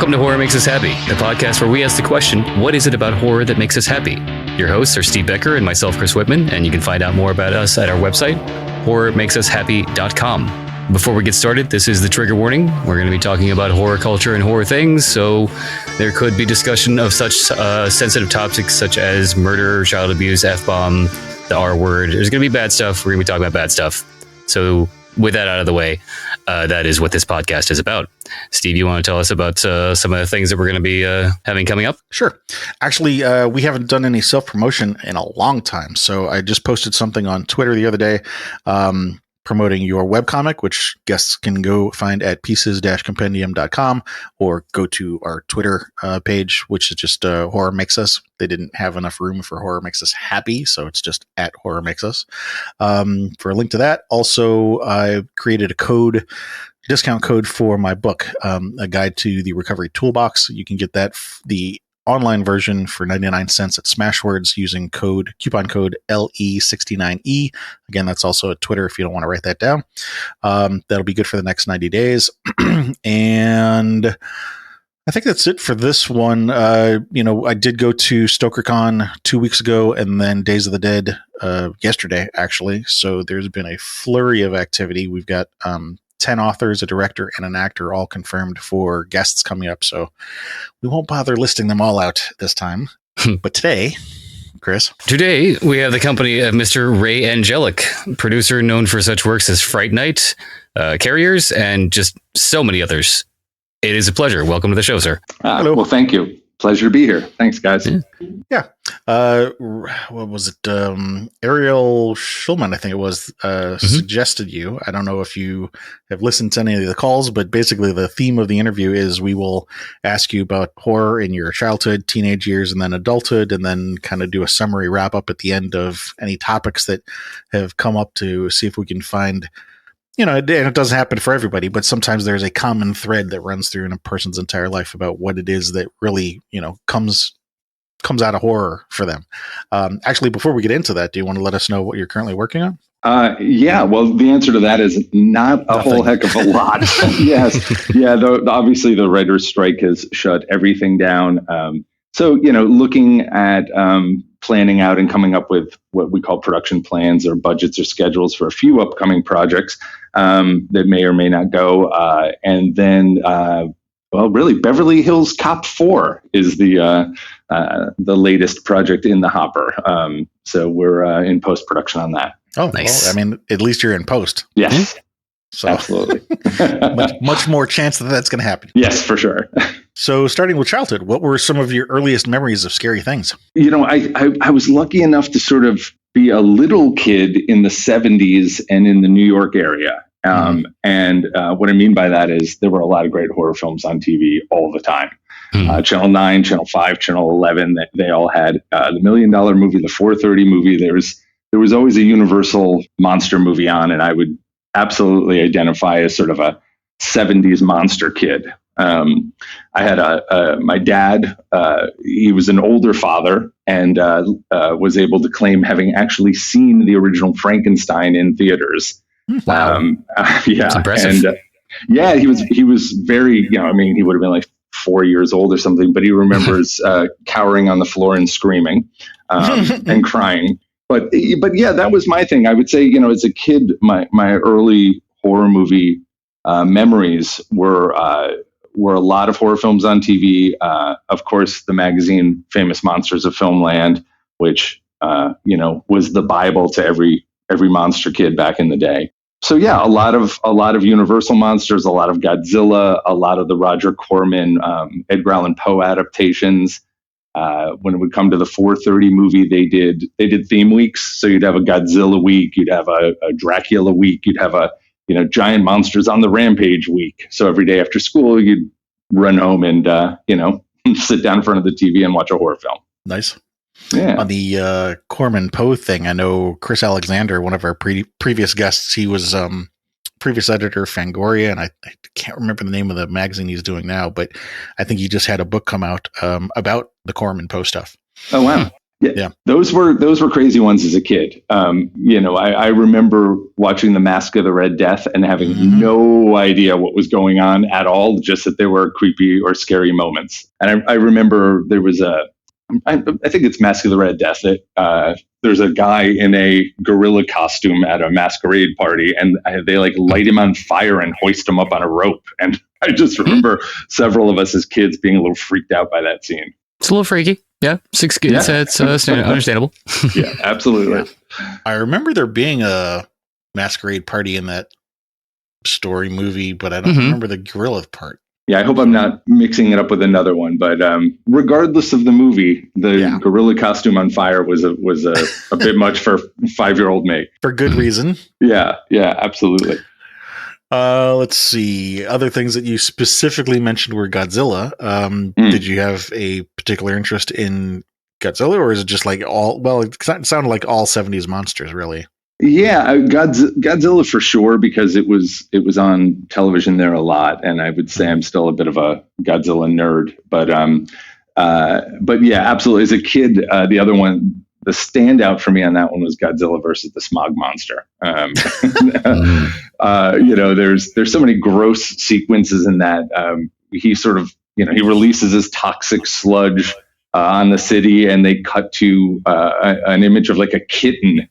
Welcome to Horror Makes Us Happy, the podcast where we ask the question, what is it about horror that makes us happy? Your hosts are Steve Becker and myself, Chris Whitman, and you can find out more about us at our website, horrormakesushappy.com. Before we get started, this is the trigger warning. We're going to be talking about horror culture and horror things, so there could be discussion of such sensitive topics such as murder, child abuse, F-bomb, the R word. There's going to be bad stuff. We're going to be talking about bad stuff. So with that out of the way, that is what this podcast is about. Steve, you want to tell us about some of the things that we're going to be having coming up? Sure. Actually, we haven't done any self-promotion in a long time. So I just posted something on Twitter the other day promoting your webcomic, which guests can go find at pieces-compendium.com or go to our Twitter page, which is just Horror Makes Us. They didn't have enough room for Horror Makes Us Happy, so it's just at Horror Makes Us. For a link to that, also, I created a discount code for my book, A Guide to the Recovery Toolbox. You can get that, the online version, for 99 cents at Smashwords using coupon code LE69E. Again, that's also at Twitter if you don't want to write that down. That'll be good for the next 90 days. And I think that's it for this one. I did go to StokerCon 2 weeks ago and then Days of the Dead yesterday, actually. So there's been a flurry of activity. We've got 10 authors, a director, and an actor all confirmed for guests coming up. So we won't bother listing them all out this time. But today, Chris? Today, we have the company of Mr. Ray Angelic, producer known for such works as Fright Night, Carriers, and just so many others. It is a pleasure. Welcome to the show, sir. Hello. Well, thank you. Pleasure to be here. Thanks, guys. Yeah. What was it? Ariel Schulman, I think it was, suggested you. I don't know if you have listened to any of the calls, but basically the theme of the interview is we will ask you about horror in your childhood, teenage years, and then adulthood, and then kind of do a summary wrap up at the end of any topics that have come up to see if we can find, and it doesn't happen for everybody, but sometimes there's a common thread that runs through in a person's entire life about what it is that really, comes out of horror for them. Actually, before we get into that, do you want to let us know what you're currently working on? Yeah, well, the answer to that is not a whole heck of a lot. Yes. Yeah, obviously the writer's strike has shut everything down. So, looking at planning out and coming up with what we call production plans or budgets or schedules for a few upcoming projects that may or may not go. And then, really, Beverly Hills Cop 4 is the latest project in the hopper. So we're in post-production on that. Oh, nice. Well, at least you're in post. Yes. So absolutely. much more chance that that's going to happen. Yes, for sure. So starting with childhood, what were some of your earliest memories of scary things? I was lucky enough to sort of be a little kid in the 70s and in the New York area. And what I mean by that is there were a lot of great horror films on TV all the time. Channel 9, Channel 5, Channel 11, they all had the $1 Million movie, the 4:30 movie. There was always a Universal monster movie on, and I would absolutely identify as sort of a 70s monster kid. I had my dad, he was an older father and was able to claim having actually seen the original Frankenstein in theaters. Wow. Yeah. That's impressive. And he was very, he would have been like 4 years old or something, but he remembers cowering on the floor and screaming and crying. But yeah, that was my thing. I would say, as a kid, my early horror movie memories were a lot of horror films on TV. Of course, the magazine Famous Monsters of Filmland, which was the Bible to every monster kid back in the day. So yeah, a lot of Universal monsters, a lot of Godzilla, a lot of the Roger Corman, Edgar Allan Poe adaptations. When it would come to the 4:30 movie, they did theme weeks. So you'd have a Godzilla week, you'd have a Dracula week, you'd have a giant monsters on the rampage week. So every day after school, you'd run home and sit down in front of the TV and watch a horror film. Nice. Yeah. On the Corman Poe thing, I know Chris Alexander, one of our previous guests, he was previous editor of Fangoria, and I can't remember the name of the magazine he's doing now, but I think he just had a book come out about the Corman Poe stuff. Oh, wow. Yeah. Those were crazy ones as a kid. I remember watching The Mask of the Red Death and having no idea what was going on at all, just that there were creepy or scary moments. And I remember there was I think it's Mask of the Red Death, that there's a guy in a gorilla costume at a masquerade party, and they like light him on fire and hoist him up on a rope. And I just remember several of us as kids being a little freaked out by that scene. It's a little freaky. Yeah, 6 kids. Yeah. It's understandable. Yeah, absolutely. I remember there being a masquerade party in that story movie, but I don't remember the gorilla part. Yeah, I hope I'm not mixing it up with another one. But regardless of the movie, the gorilla costume on fire was a bit much for 5-year-old me. For good reason. Yeah, absolutely. Let's see. Other things that you specifically mentioned were Godzilla. Did you have a particular interest in Godzilla, or is it just like all? Well, it sounded like all 70s monsters, really. Yeah, Godzilla for sure, because it was on television there a lot, and I would say I'm still a bit of a Godzilla nerd. But yeah, absolutely. As a kid, the other one, the standout for me on that one was Godzilla versus the Smog Monster. There's so many gross sequences in that. He sort of, he releases his toxic sludge on the city, and they cut to an image of like a kitten,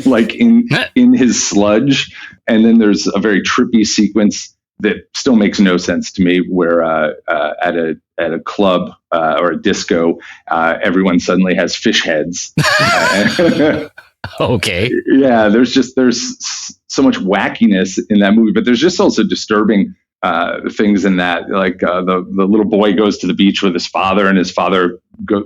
like in his sludge. And then there's a very trippy sequence that still makes no sense to me, where at a club or a disco, everyone suddenly has fish heads. Okay. Yeah, there's so much wackiness in that movie, but there's just also disturbing things in that, like the little boy goes to the beach with his father, and his father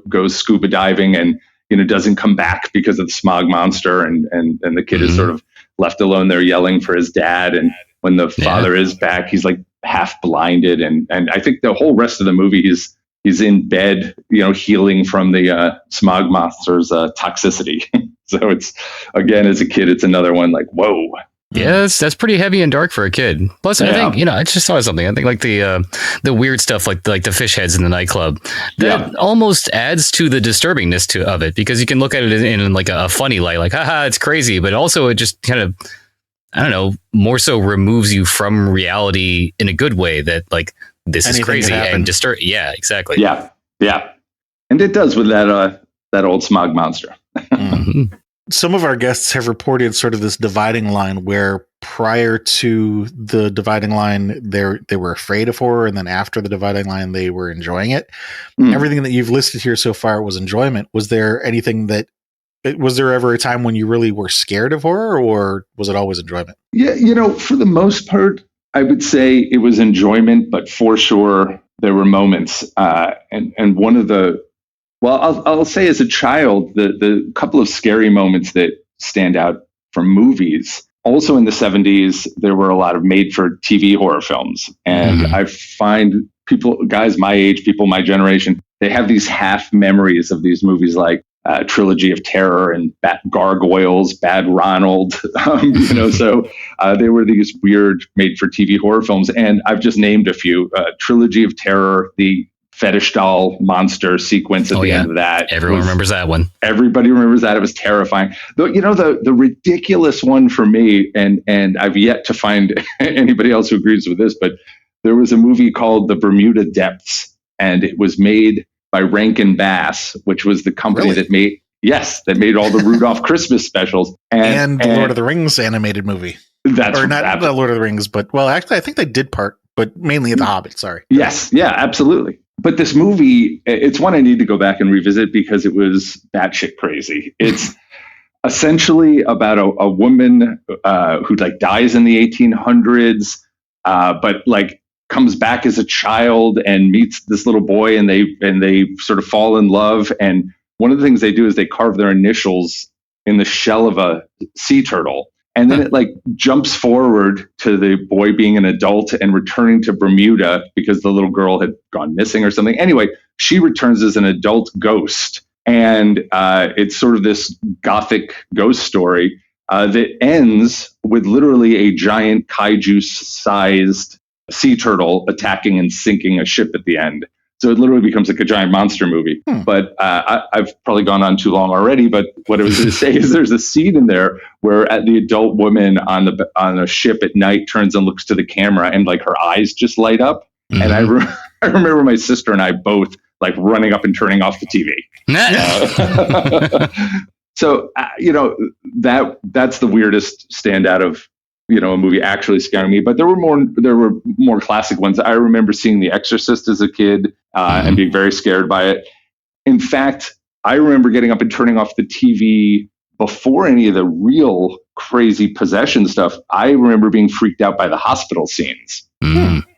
goes scuba diving and doesn't come back because of the smog monster, and the kid is sort of left alone there yelling for his dad, and when the father is back, he's like half blinded, and I think the whole rest of the movie he's in bed, healing from the smog monster's toxicity. So it's, again, as a kid, it's another one like, whoa. Yeah, that's pretty heavy and dark for a kid. Plus, I think, I just saw something. I think like the weird stuff, like the fish heads in the nightclub, that almost adds to the disturbingness of it, because you can look at it in like a funny light, like, haha, it's crazy. But also it just kind of, I don't know, more so removes you from reality in a good way, that like, this is crazy and disturb. Yeah, exactly. Yeah. And it does with that old smog monster. Some of our guests have reported sort of this dividing line where prior to the dividing line, they were afraid of horror, and then after the dividing line, they were enjoying it. Everything that you've listed here so far was enjoyment. Was there ever a time when you really were scared of horror, or was it always enjoyment? Yeah, for the most part, I would say it was enjoyment, but for sure there were moments. And one of the, well, I'll say as a child, the couple of scary moments that stand out from movies. Also in the 70s, there were a lot of made-for-TV horror films. And I find guys my age, people my generation, they have these half memories of these movies like Trilogy of Terror and Gargoyles, Bad Ronald. So they were these weird made-for-TV horror films. And I've just named a few. Trilogy of Terror, the fetish doll monster sequence at the end of that. Everyone remembers that one. Everybody remembers that. It was terrifying. The ridiculous one for me, and I've yet to find anybody else who agrees with this, but there was a movie called The Bermuda Depths, and it was made by Rankin Bass, which was the company that made all the Rudolph Christmas specials. And the Lord of the Rings animated movie. Not the Lord of the Rings, but, well, actually, I think they did part, but mainly The Hobbit, sorry. Yes, yeah, absolutely. But this movie, it's one I need to go back and revisit because it was batshit crazy. It's essentially about a woman who like dies in the 1800s, but like comes back as a child and meets this little boy, and they sort of fall in love. And one of the things they do is they carve their initials in the shell of a sea turtle. And then it like jumps forward to the boy being an adult and returning to Bermuda because the little girl had gone missing or something. Anyway, she returns as an adult ghost. And it's sort of this gothic ghost story that ends with literally a giant kaiju-sized sea turtle attacking and sinking a ship at the end. So it literally becomes like a giant monster movie. But I've probably gone on too long already. But what I was going to say is there's a scene in there where the adult woman on a ship at night turns and looks to the camera and like her eyes just light up. Mm-hmm. And I remember my sister and I both like running up and turning off the TV. So, that's the weirdest standout of, a movie actually scaring me. But there were more classic ones. I remember seeing The Exorcist as a kid and being very scared by it. In fact, I remember getting up and turning off the TV before any of the real crazy possession stuff. I remember being freaked out by the hospital scenes.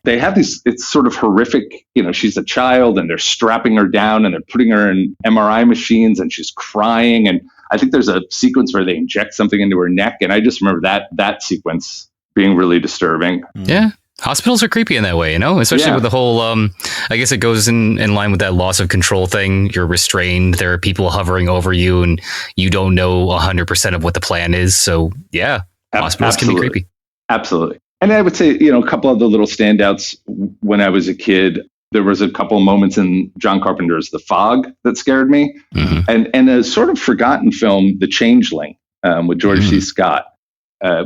They have these, it's sort of horrific, she's a child and they're strapping her down and they're putting her in MRI machines and she's crying. And I think there's a sequence where they inject something into her neck. And I just remember that sequence being really disturbing. Yeah. Hospitals are creepy in that way, especially with the whole, I guess it goes in line with that loss of control thing. You're restrained. There are people hovering over you and you don't know 100% of what the plan is. So yeah, hospitals can be creepy. Absolutely. And I would say, a couple of the little standouts when I was a kid, there was a couple of moments in John Carpenter's The Fog that scared me. And a sort of forgotten film, The Changeling, with George C. Scott,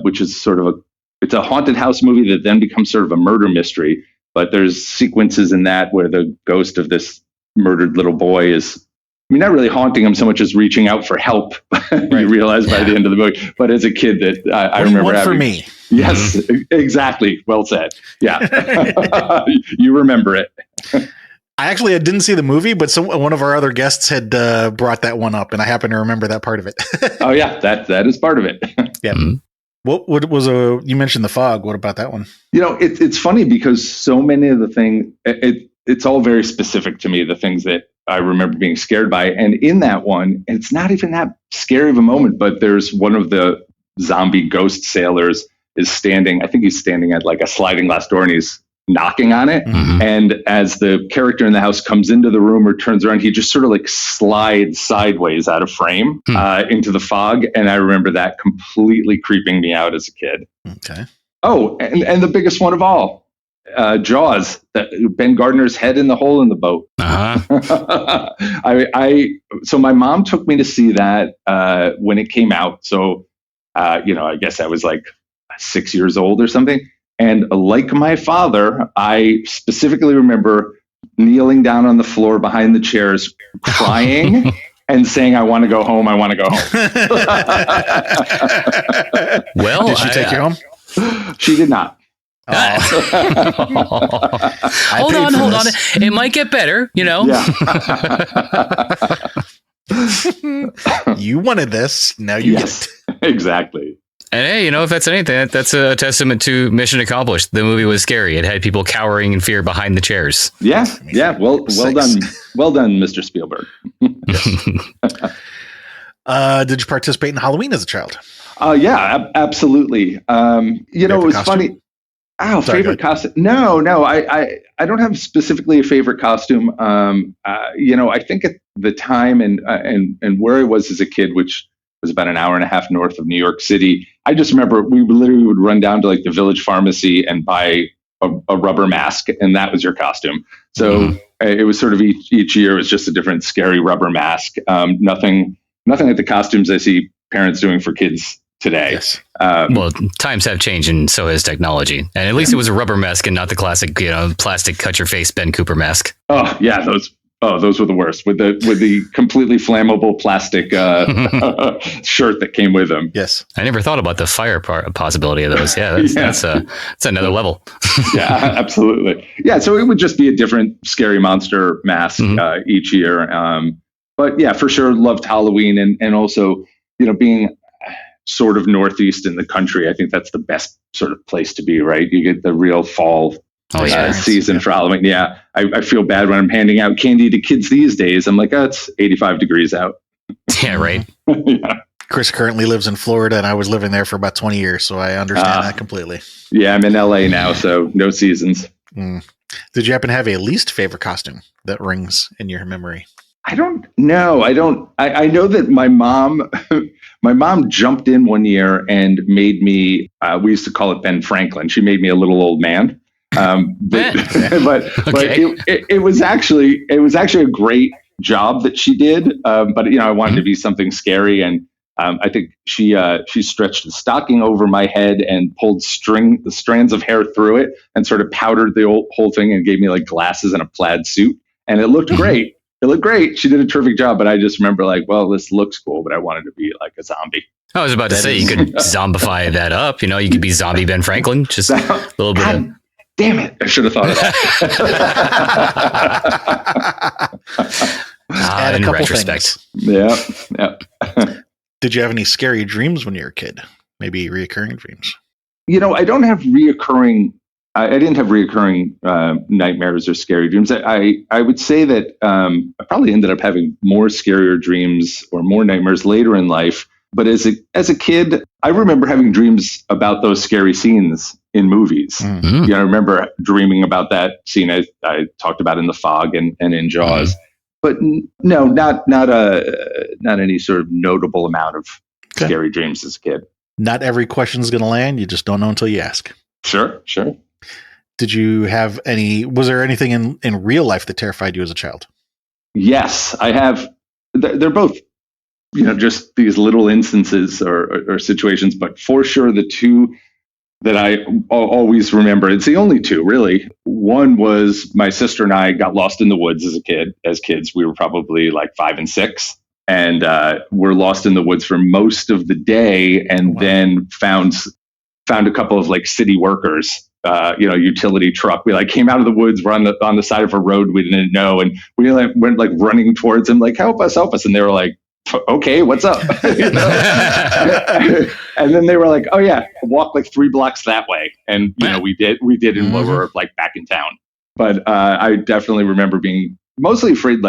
which is it's a haunted house movie that then becomes sort of a murder mystery. But there's sequences in that where the ghost of this murdered little boy is, not really haunting him so much as reaching out for help. You realize by the end of the movie. But as a kid, that I remember having, for me. Yes, exactly. Well said. Yeah, you remember it. I didn't see the movie, but one of our other guests had brought that one up, and I happen to remember that part of it. Oh yeah, that is part of it. Yeah. What was you mentioned The Fog? What about that one? It's funny because so many of the things it's all very specific to me. The things that I remember being scared by, and in that one, it's not even that scary of a moment. But there's one of the zombie ghost sailors is standing. I think he's standing at like a sliding glass door, and he's knocking on it. And as the character in the house comes into the room or turns around, he just sort of like slides sideways out of frame into the fog. And I remember that completely creeping me out as a kid. Okay. Oh, and the biggest one of all, Jaws, Ben Gardner's head in the hole in the boat. So my mom took me to see that when it came out. So, I guess I was like 6 years old or something. And like my father, I specifically remember kneeling down on the floor behind the chairs, crying and saying, I want to go home. I want to go home. Well, did she take you home? She did not. Hold on. It might get better, Yeah. You wanted this. Now you get it. Exactly. And hey, if that's anything, that's a testament to mission accomplished. The movie was scary. It had people cowering in fear behind the chairs. Yeah. Yeah. Well done. Well done, Mr. Spielberg. Did you participate in Halloween as a child? Yeah, absolutely. It was funny. Oh, sorry, favorite costume? No. I don't have specifically a favorite costume. I think at the time and where I was as a kid, which was about an hour and a half north of New York City, I just remember we literally would run down to like the village pharmacy and buy a rubber mask, and that was your costume. So it was sort of each year was just a different scary rubber mask. Nothing like the costumes I see parents doing for kids today. Yes. Well, times have changed, and so has technology. And at least it was a rubber mask and not the classic, plastic cut your face Ben Cooper mask. Oh yeah, those were the worst with the completely flammable plastic shirt that came with them. Yes, I never thought about the fire possibility of those. Yeah, that's another level. Yeah, absolutely. Yeah, so it would just be a different scary monster mask each year. But yeah, for sure, loved Halloween and also being sort of northeast in the country. I think that's the best sort of place to be. Right, you get the real fall. Season for Halloween. Yeah, I feel bad when I'm handing out candy to kids these days. I'm like, it's 85 degrees out. Yeah, right. Yeah. Chris currently lives in Florida, and I was living there for about 20 years, so I understand that completely. Yeah, I'm in LA now, so no seasons. Did you happen to have a least favorite costume that rings in your memory? I don't know. I know that my mom jumped in one year and made me, we used to call it Ben Franklin. She made me a little old man. Okay. it was actually a great job that she did. But I wanted to be something scary, and I think she stretched the stocking over my head and pulled the strands of hair through it and sort of powdered the whole thing and gave me like glasses and a plaid suit, and it looked great. It looked great. She did a terrific job, but I just remember like, well, this looks cool, but I wanted to be like a zombie. I was about to say you could zombify that up. You could be zombie Ben Franklin. Just a little bit. God, damn it! I should have thought of that. In retrospect, yeah. Did you have any scary dreams when you were a kid? Maybe reoccurring dreams? I don't have reoccurring. I didn't have reoccurring nightmares or scary dreams. I would say that I probably ended up having more scarier dreams or more nightmares later in life. But as a kid, I remember having dreams about those scary scenes in movies. Mm-hmm. I remember dreaming about that scene I talked about in The Fog and in Jaws. Mm-hmm. But no, not any sort of notable amount of scary dreams as a kid. Not every question is going to land. You just don't know until you ask. Sure. Did you have was there anything in real life that terrified you as a child? Yes, I have. They're both, just these little instances or situations, but for sure the two that I always remember, it's the only two really. One was my sister and I got lost in the woods as kids. We were probably like 5 and 6. And we're lost in the woods for most of the day, and then found a couple of like city workers, utility truck. We like came out of the woods. We're on the side of a road we didn't know, and we went like running towards them, like help us, and they were like, okay, what's up? And then they were like, oh yeah, walk like 3 blocks that way, and we did, and we were like back in town. But I definitely remember being mostly afraid,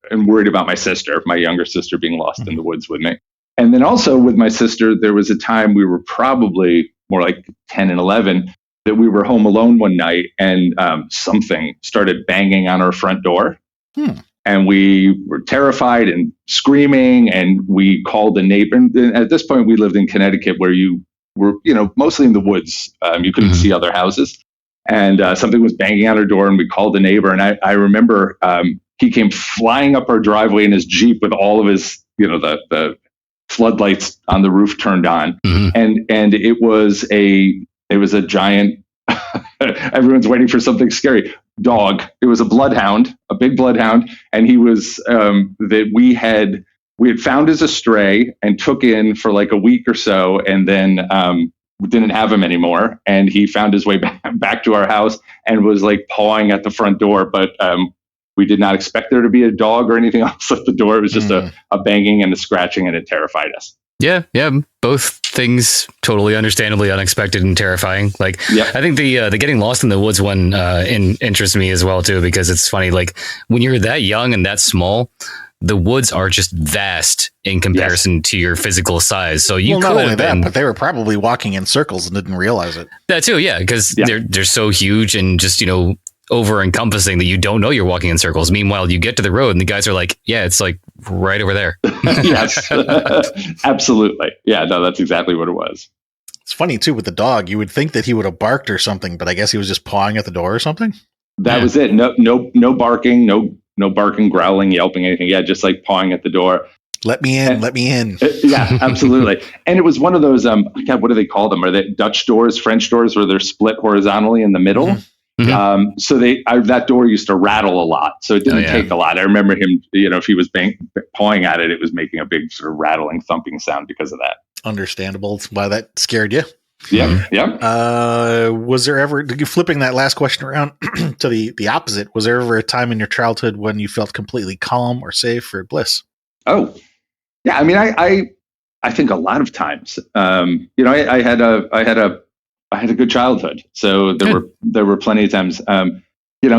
and worried about my younger sister being lost in the woods with me. And then also with my sister, there was a time we were probably more like 10 and 11 that we were home alone one night, and something started banging on our front door. And we were terrified and screaming, and we called a neighbor. And at this point, we lived in Connecticut, where you were, mostly in the woods. You couldn't see other houses. And something was banging on our door, and we called a neighbor. And I remember he came flying up our driveway in his Jeep with all of his, the floodlights on the roof turned on. And it was a giant, everyone's waiting for something scary, dog. It was a big bloodhound. And he was, that we had found as a stray and took in for like a week or so. And then we didn't have him anymore. And he found his way back to our house and was like pawing at the front door. But we did not expect there to be a dog or anything else at the door. It was just a banging and a scratching, and it terrified us. Yeah. Both things totally understandably unexpected and terrifying. I think the getting lost in the woods one interests me as well too, because it's funny. Like when you're that young and that small, the woods are just vast in comparison to your physical size. So you not only that, but they were probably walking in circles and didn't realize it. That too, yeah, because they're so huge and just over encompassing that you don't know you're walking in circles. Meanwhile, you get to the road and the guys are like, yeah, it's like right over there. Yes, absolutely. Yeah, no, that's exactly what it was. It's funny too with the dog. You would think that he would have barked or something, but I guess he was just pawing at the door or something. That was it. No barking, no barking, growling, yelping, anything. Yeah, just like pawing at the door. Let me in. Let me in. Yeah, absolutely. And it was one of those, God, what do they call them? Are they Dutch doors, French doors, where they're split horizontally in the middle? Mm-hmm. So that door used to rattle a lot. So it didn't take a lot. I remember him, if he was pawing at it, it was making a big sort of rattling, thumping sound because of that. Understandable. Why that scared you. Yeah. Yeah. Was there ever, flipping that last question around to the opposite, was there ever a time in your childhood when you felt completely calm or safe or bliss? Oh, yeah. I mean, I think a lot of times, I had a good childhood. So there were plenty of times,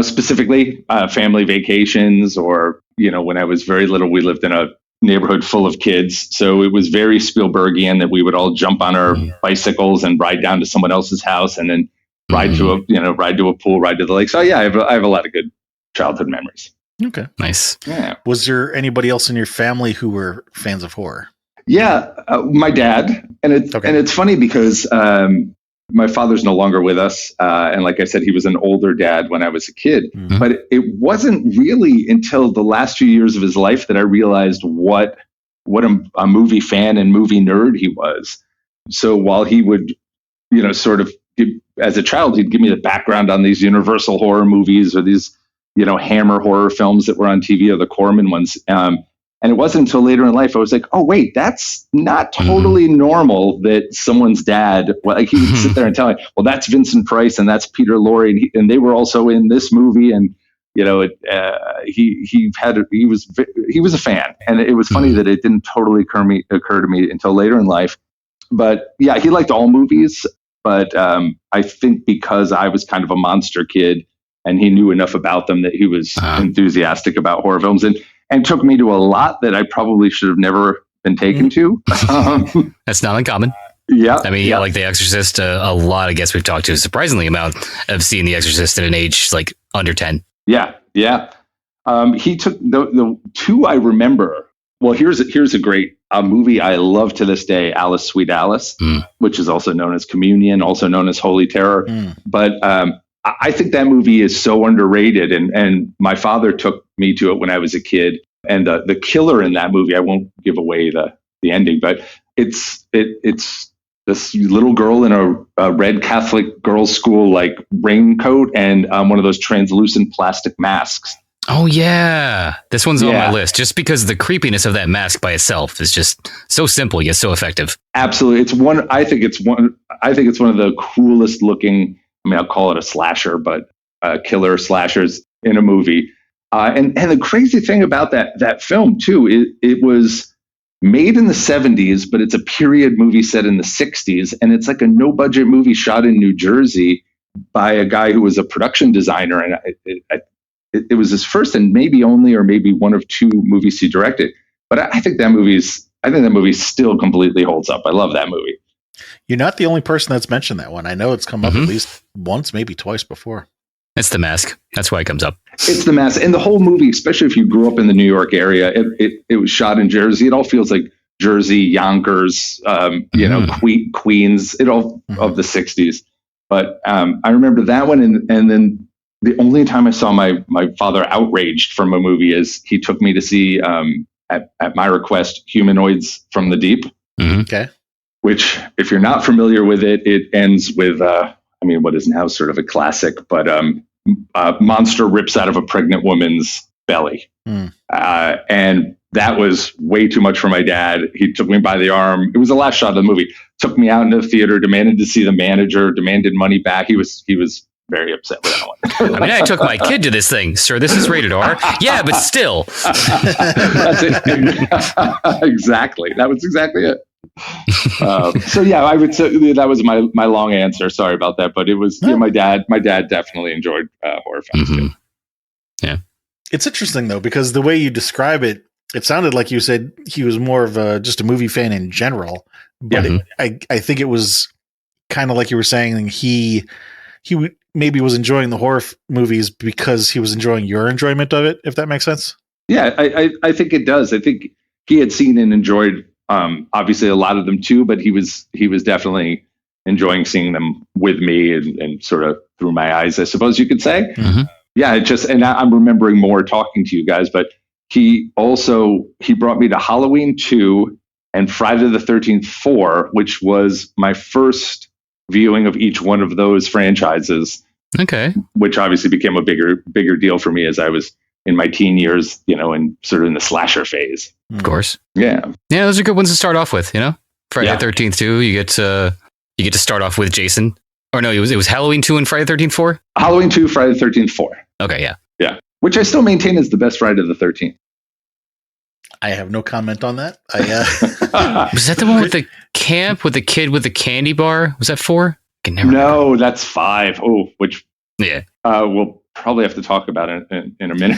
specifically family vacations, or, when I was very little, we lived in a neighborhood full of kids. So it was very Spielbergian that we would all jump on our bicycles and ride down to someone else's house and then ride to a pool, ride to the lake. So yeah, I have a lot of good childhood memories. Okay. Nice. Yeah. Was there anybody else in your family who were fans of horror? Yeah. My dad. And it's funny because, My father's no longer with us. And like I said, he was an older dad when I was a kid. Mhm. But it wasn't really until the last few years of his life that I realized what a movie fan and movie nerd he was. So while he would, sort of as a child, he'd give me the background on these Universal horror movies or these, Hammer horror films that were on TV or the Corman ones. And it wasn't until later in life I was like, oh, wait, that's not totally normal that someone's dad, like he would sit there and tell me, well, that's Vincent Price and that's Peter Lorre. And they were also in this movie. And, he was a fan. And it was funny that it didn't totally occur to me until later in life. But yeah, he liked all movies. But I think because I was kind of a monster kid and he knew enough about them that he was enthusiastic about horror films and took me to a lot that I probably should have never been taken to. That's not uncommon. Yeah. I mean, like The Exorcist, a lot of guests we've talked to, a surprisingly amount, have seen The Exorcist at an age like under 10. Yeah. He took the two I remember. Well, here's a great movie I love to this day, Alice, Sweet Alice, which is also known as Communion, also known as Holy Terror. But I think that movie is so underrated. And my father took me to it when I was a kid. And the killer in that movie, I won't give away the ending, but it's this little girl in a red Catholic girls' school like raincoat and one of those translucent plastic masks. Oh yeah, this one's on my list just because the creepiness of that mask by itself is just so simple yet so effective. Absolutely, I think it's one of the coolest looking. I mean, I'll call it a slasher, but killer slashers in a movie. And the crazy thing about that film too, it was made in the 70s, but it's a period movie set in the 60s, and it's like a no budget movie shot in New Jersey by a guy who was a production designer, and it was his first and maybe only or maybe one of two movies he directed. But I think that movie still completely holds up. I love that movie. You're not the only person that's mentioned that one. I know it's come up at least once, maybe twice before. It's The Mask. That's why it comes up. It's The Mask. And the whole movie, especially if you grew up in the New York area, it was shot in Jersey. It all feels like Jersey, Yonkers, Queens, it all of the 60s. But I remember that one. And then the only time I saw my father outraged from a movie is he took me to see, at my request, Humanoids from the Deep. Okay. Which, if you're not familiar with it, it ends with, what is now sort of a classic, but a monster rips out of a pregnant woman's belly. And that was way too much for my dad. He took me by the arm. It was the last shot of the movie. Took me out into the theater, demanded to see the manager, demanded money back. He was very upset with that one. I mean, I took my kid to this thing. Sir, this is rated R. Yeah, but still. That's it. Exactly. That was exactly it. So yeah, I would say that was my long answer. Sorry about that, but it was my dad definitely enjoyed horror films too. Yeah, it's interesting though, because the way you describe it, it sounded like you said he was more of just a movie fan in general. But I think it was kind of like you were saying he maybe was enjoying the horror movies because he was enjoying your enjoyment of it, if that makes sense. Yeah, I think it does. I think he had seen and enjoyed obviously a lot of them too, but he was definitely enjoying seeing them with me and sort of through my eyes, I suppose you could say. Yeah, and I'm remembering more talking to you guys, but he brought me to Halloween 2 and Friday the 13th 4, which was my first viewing of each one of those franchises. Okay. Which obviously became a bigger deal for me as I was in my teen years, and sort of in the slasher phase. Of course. Yeah. Yeah, those are good ones to start off with, Friday the 13th 2, you get to start off with Jason. Or no, it was Halloween 2 and Friday the 13th 4? Halloween 2, Friday the 13th 4. Okay, yeah. Yeah. Which I still maintain is the best Friday the 13th. I have no comment on that. Was that the one with the camp with the kid with the candy bar? Was that 4? No, that's 5. Oh, which we'll probably have to talk about it in a minute.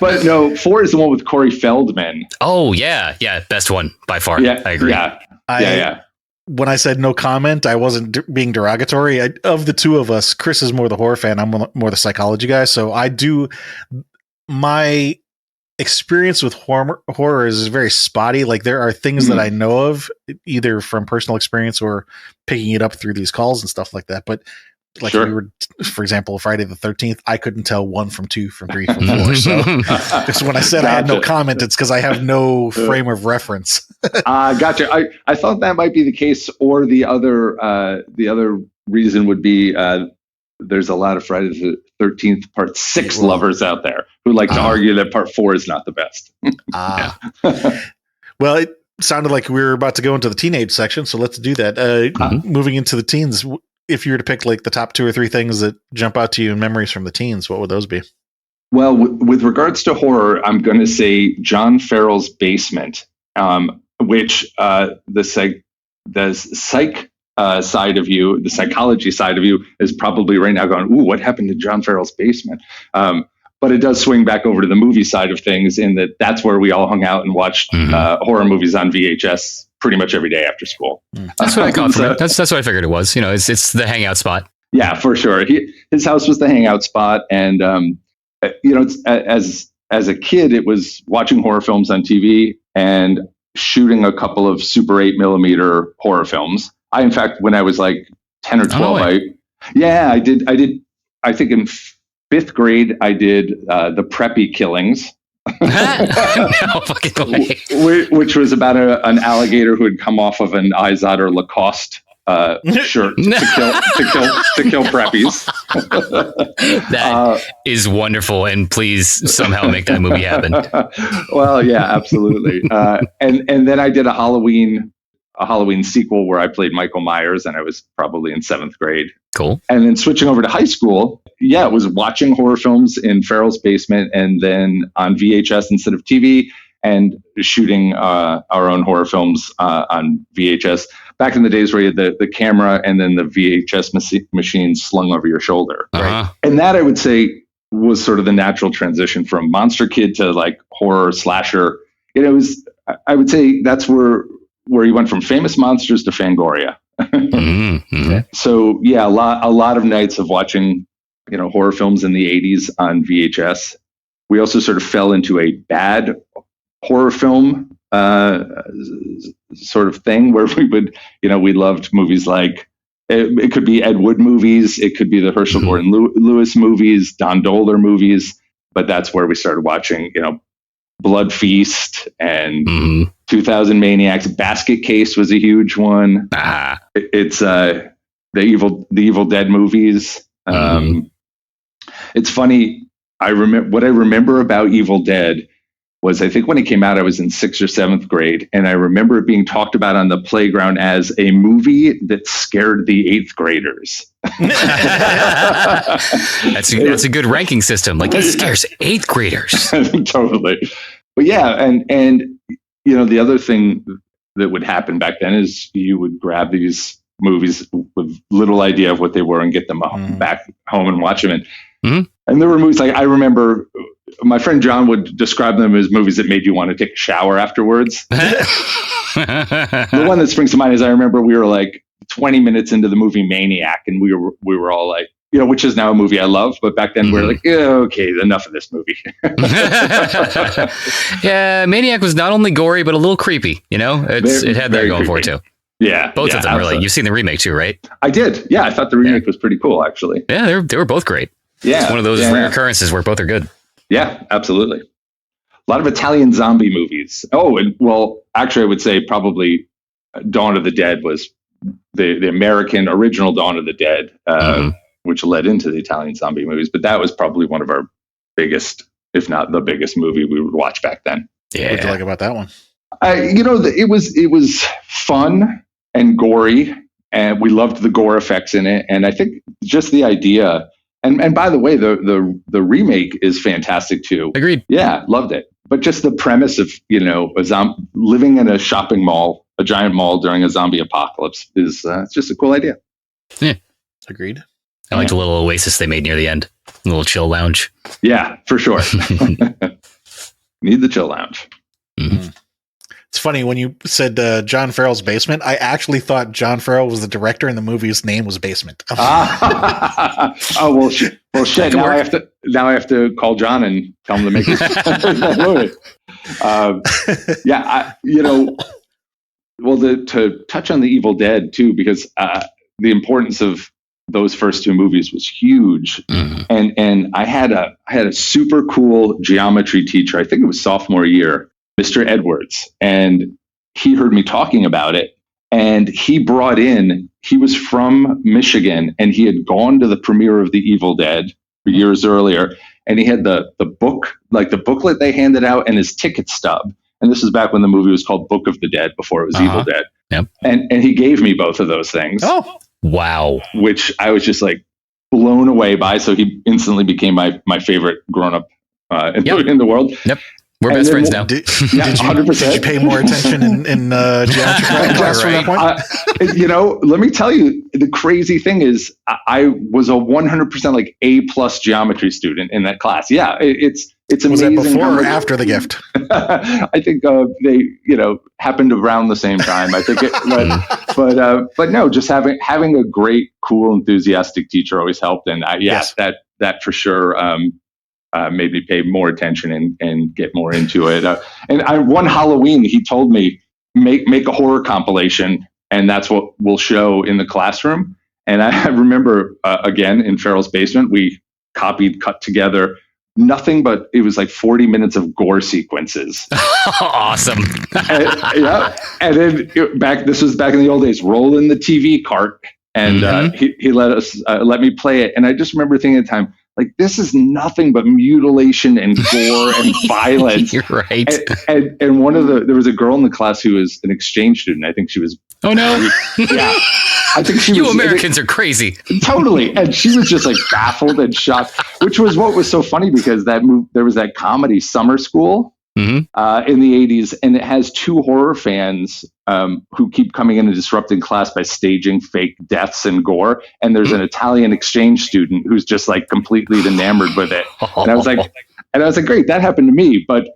But no, 4 is the one with Corey Feldman. Oh yeah, best one by far. Yeah, I agree. Yeah. When I said no comment, I wasn't being derogatory. Of the two of us, Chris is more the horror fan. I'm more the psychology guy. So I do my experience with horror is very spotty. Like there are things that I know of either from personal experience or picking it up through these calls and stuff like that. But like we were, for example, Friday the 13th, I couldn't tell 1 from 2 from 3 from 4. So just when I said I had no comment, it's because I have no frame of reference. Gotcha. I thought that might be the case, or the other reason would be there's a lot of Friday the 13th Part 6 lovers out there who like to argue that Part 4 is not the best. Well, it sounded like we were about to go into the teenage section, so let's do that. Moving into the teens, if you were to pick like the top 2 or 3 things that jump out to you in memories from the teens, what would those be? Well, with regards to horror, I'm going to say John Farrell's Basement, which the psych side of you, the psychology side of you, is probably right now going, ooh, what happened to John Farrell's Basement? But it does swing back over to the movie side of things, in that that's where we all hung out and watched horror movies on VHS pretty much every day after school. That's what I caught from it. That's what I figured it was. You know, it's the hangout spot. Yeah, for sure. His house was the hangout spot, and you know, as a kid, it was watching horror films on TV and shooting a couple of Super 8mm horror films. In fact, when I was like 10 or 12, I did. I think in 5th grade, I did the Preppy Killings. No fucking way. Which was about an alligator who had come off of an Izod or Lacoste shirt to kill preppies. That is wonderful, and please somehow make that movie happen. Well, yeah, absolutely. And then I did a Halloween sequel where I played Michael Myers, and I was probably in 7th grade. Cool. And then switching over to high school, it was watching horror films in Farrell's basement, and then on VHS instead of TV, and shooting our own horror films on VHS. Back in the days where you had the camera and then the VHS machine slung over your shoulder. Right? And that, I would say, was sort of the natural transition from Monster Kid to like horror slasher. It was, I would say, that's where you went from famous monsters to Fangoria. So yeah, a lot of nights of watching, you know, horror films in the 80s on VHS. We also sort of fell into a bad horror film sort of thing where we would, you know, we loved movies like, it could be Ed Wood movies, it could be the Herschel Gordon Lewis movies, Don Dohler movies, but that's where we started watching, you know, Blood Feast and 2000 Maniacs. Basket Case was a huge one. It's the Evil Dead movies. It's funny. I remember about Evil Dead was, I think when it came out, I was in 6th or 7th grade, and I remember it being talked about on the playground as a movie that scared the 8th graders. That's a good ranking system. Like, it scares 8th graders. Totally. But yeah, and you know, the other thing that would happen back then is you would grab these movies with little idea of what they were and get them back home and watch them. And there were movies like, I remember my friend John would describe them as movies that made you want to take a shower afterwards. The one that springs to mind is, I remember we were like 20 minutes into the movie Maniac, and we were all like, you know, which is now a movie I love, but back then we were like, okay, enough of this movie. Yeah, Maniac was not only gory, but a little creepy. You know, it had that going for it too. Yeah, both of them, absolutely. really. You've seen the remake too, right? I did. Yeah, I thought the remake was pretty cool, actually. Yeah, they were both great. Yeah, it's one of those rare occurrences where both are good. Yeah, absolutely. A lot of Italian zombie movies. Oh, and well, actually, I would say probably Dawn of the Dead was the American original Dawn of the Dead, which led into the Italian zombie movies. But that was probably one of our biggest, if not the biggest movie we would watch back then. Yeah. What did you like about that one? You know, it was fun and gory, and we loved the gore effects in it. And I think just the idea, and by the way, the remake is fantastic too. Agreed. Yeah, loved it. But just the premise of, you know, living in a shopping mall, a giant mall during a zombie apocalypse is it's just a cool idea. Yeah, agreed. I liked the little oasis they made near the end, a little chill lounge. Yeah, for sure. Need the chill lounge. It's funny when you said John Farrell's Basement. I actually thought John Farrell was the director, and the movie's name was Basement. Oh well, shit. Now I have to call John and tell him to make that movie. To touch on the Evil Dead too, because the importance of those first two movies was huge. And I had a super cool geometry teacher. I think it was sophomore year, Mr. Edwards, and he heard me talking about it. And he was from Michigan, and he had gone to the premiere of The Evil Dead years earlier. And he had the book, like the booklet they handed out, and his ticket stub. And this is back when the movie was called Book of the Dead, before it was Evil Dead. Yep. And he gave me both of those things. Oh, wow. Which I was just like blown away by. So he instantly became my favorite grown-up in the world. Yep. We're best friends now. Did 100%. Did you pay more attention in geometry class from that point? Let me tell you, the crazy thing is I was a 100% like A+ geometry student in that class. Yeah, it's amazing. Was that before or after the gift? I think they happened around the same time. I think but no, just having a great, cool, enthusiastic teacher always helped, and that for sure made me pay more attention and get more into it. One Halloween, he told me make a horror compilation, and that's what we'll show in the classroom. And I remember again in Farrell's Basement, we cut together nothing but it was like 40 minutes of gore sequences. Awesome. And then this was back in the old days, roll in the TV cart, and he let me play it. And I just remember thinking at the time, like, this is nothing but mutilation and gore and violence. You're right. And there was a girl in the class who was an exchange student. I think she was. Oh no. Yeah. I think she you was. Americans are crazy. Totally. And she was just like baffled and shocked, which was what was so funny, because there was that comedy Summer School in the 80s. And it has two horror fans who keep coming in and disrupting class by staging fake deaths and gore. And there's an Italian exchange student who's just like completely enamored with it. And I was like, great, that happened to me. But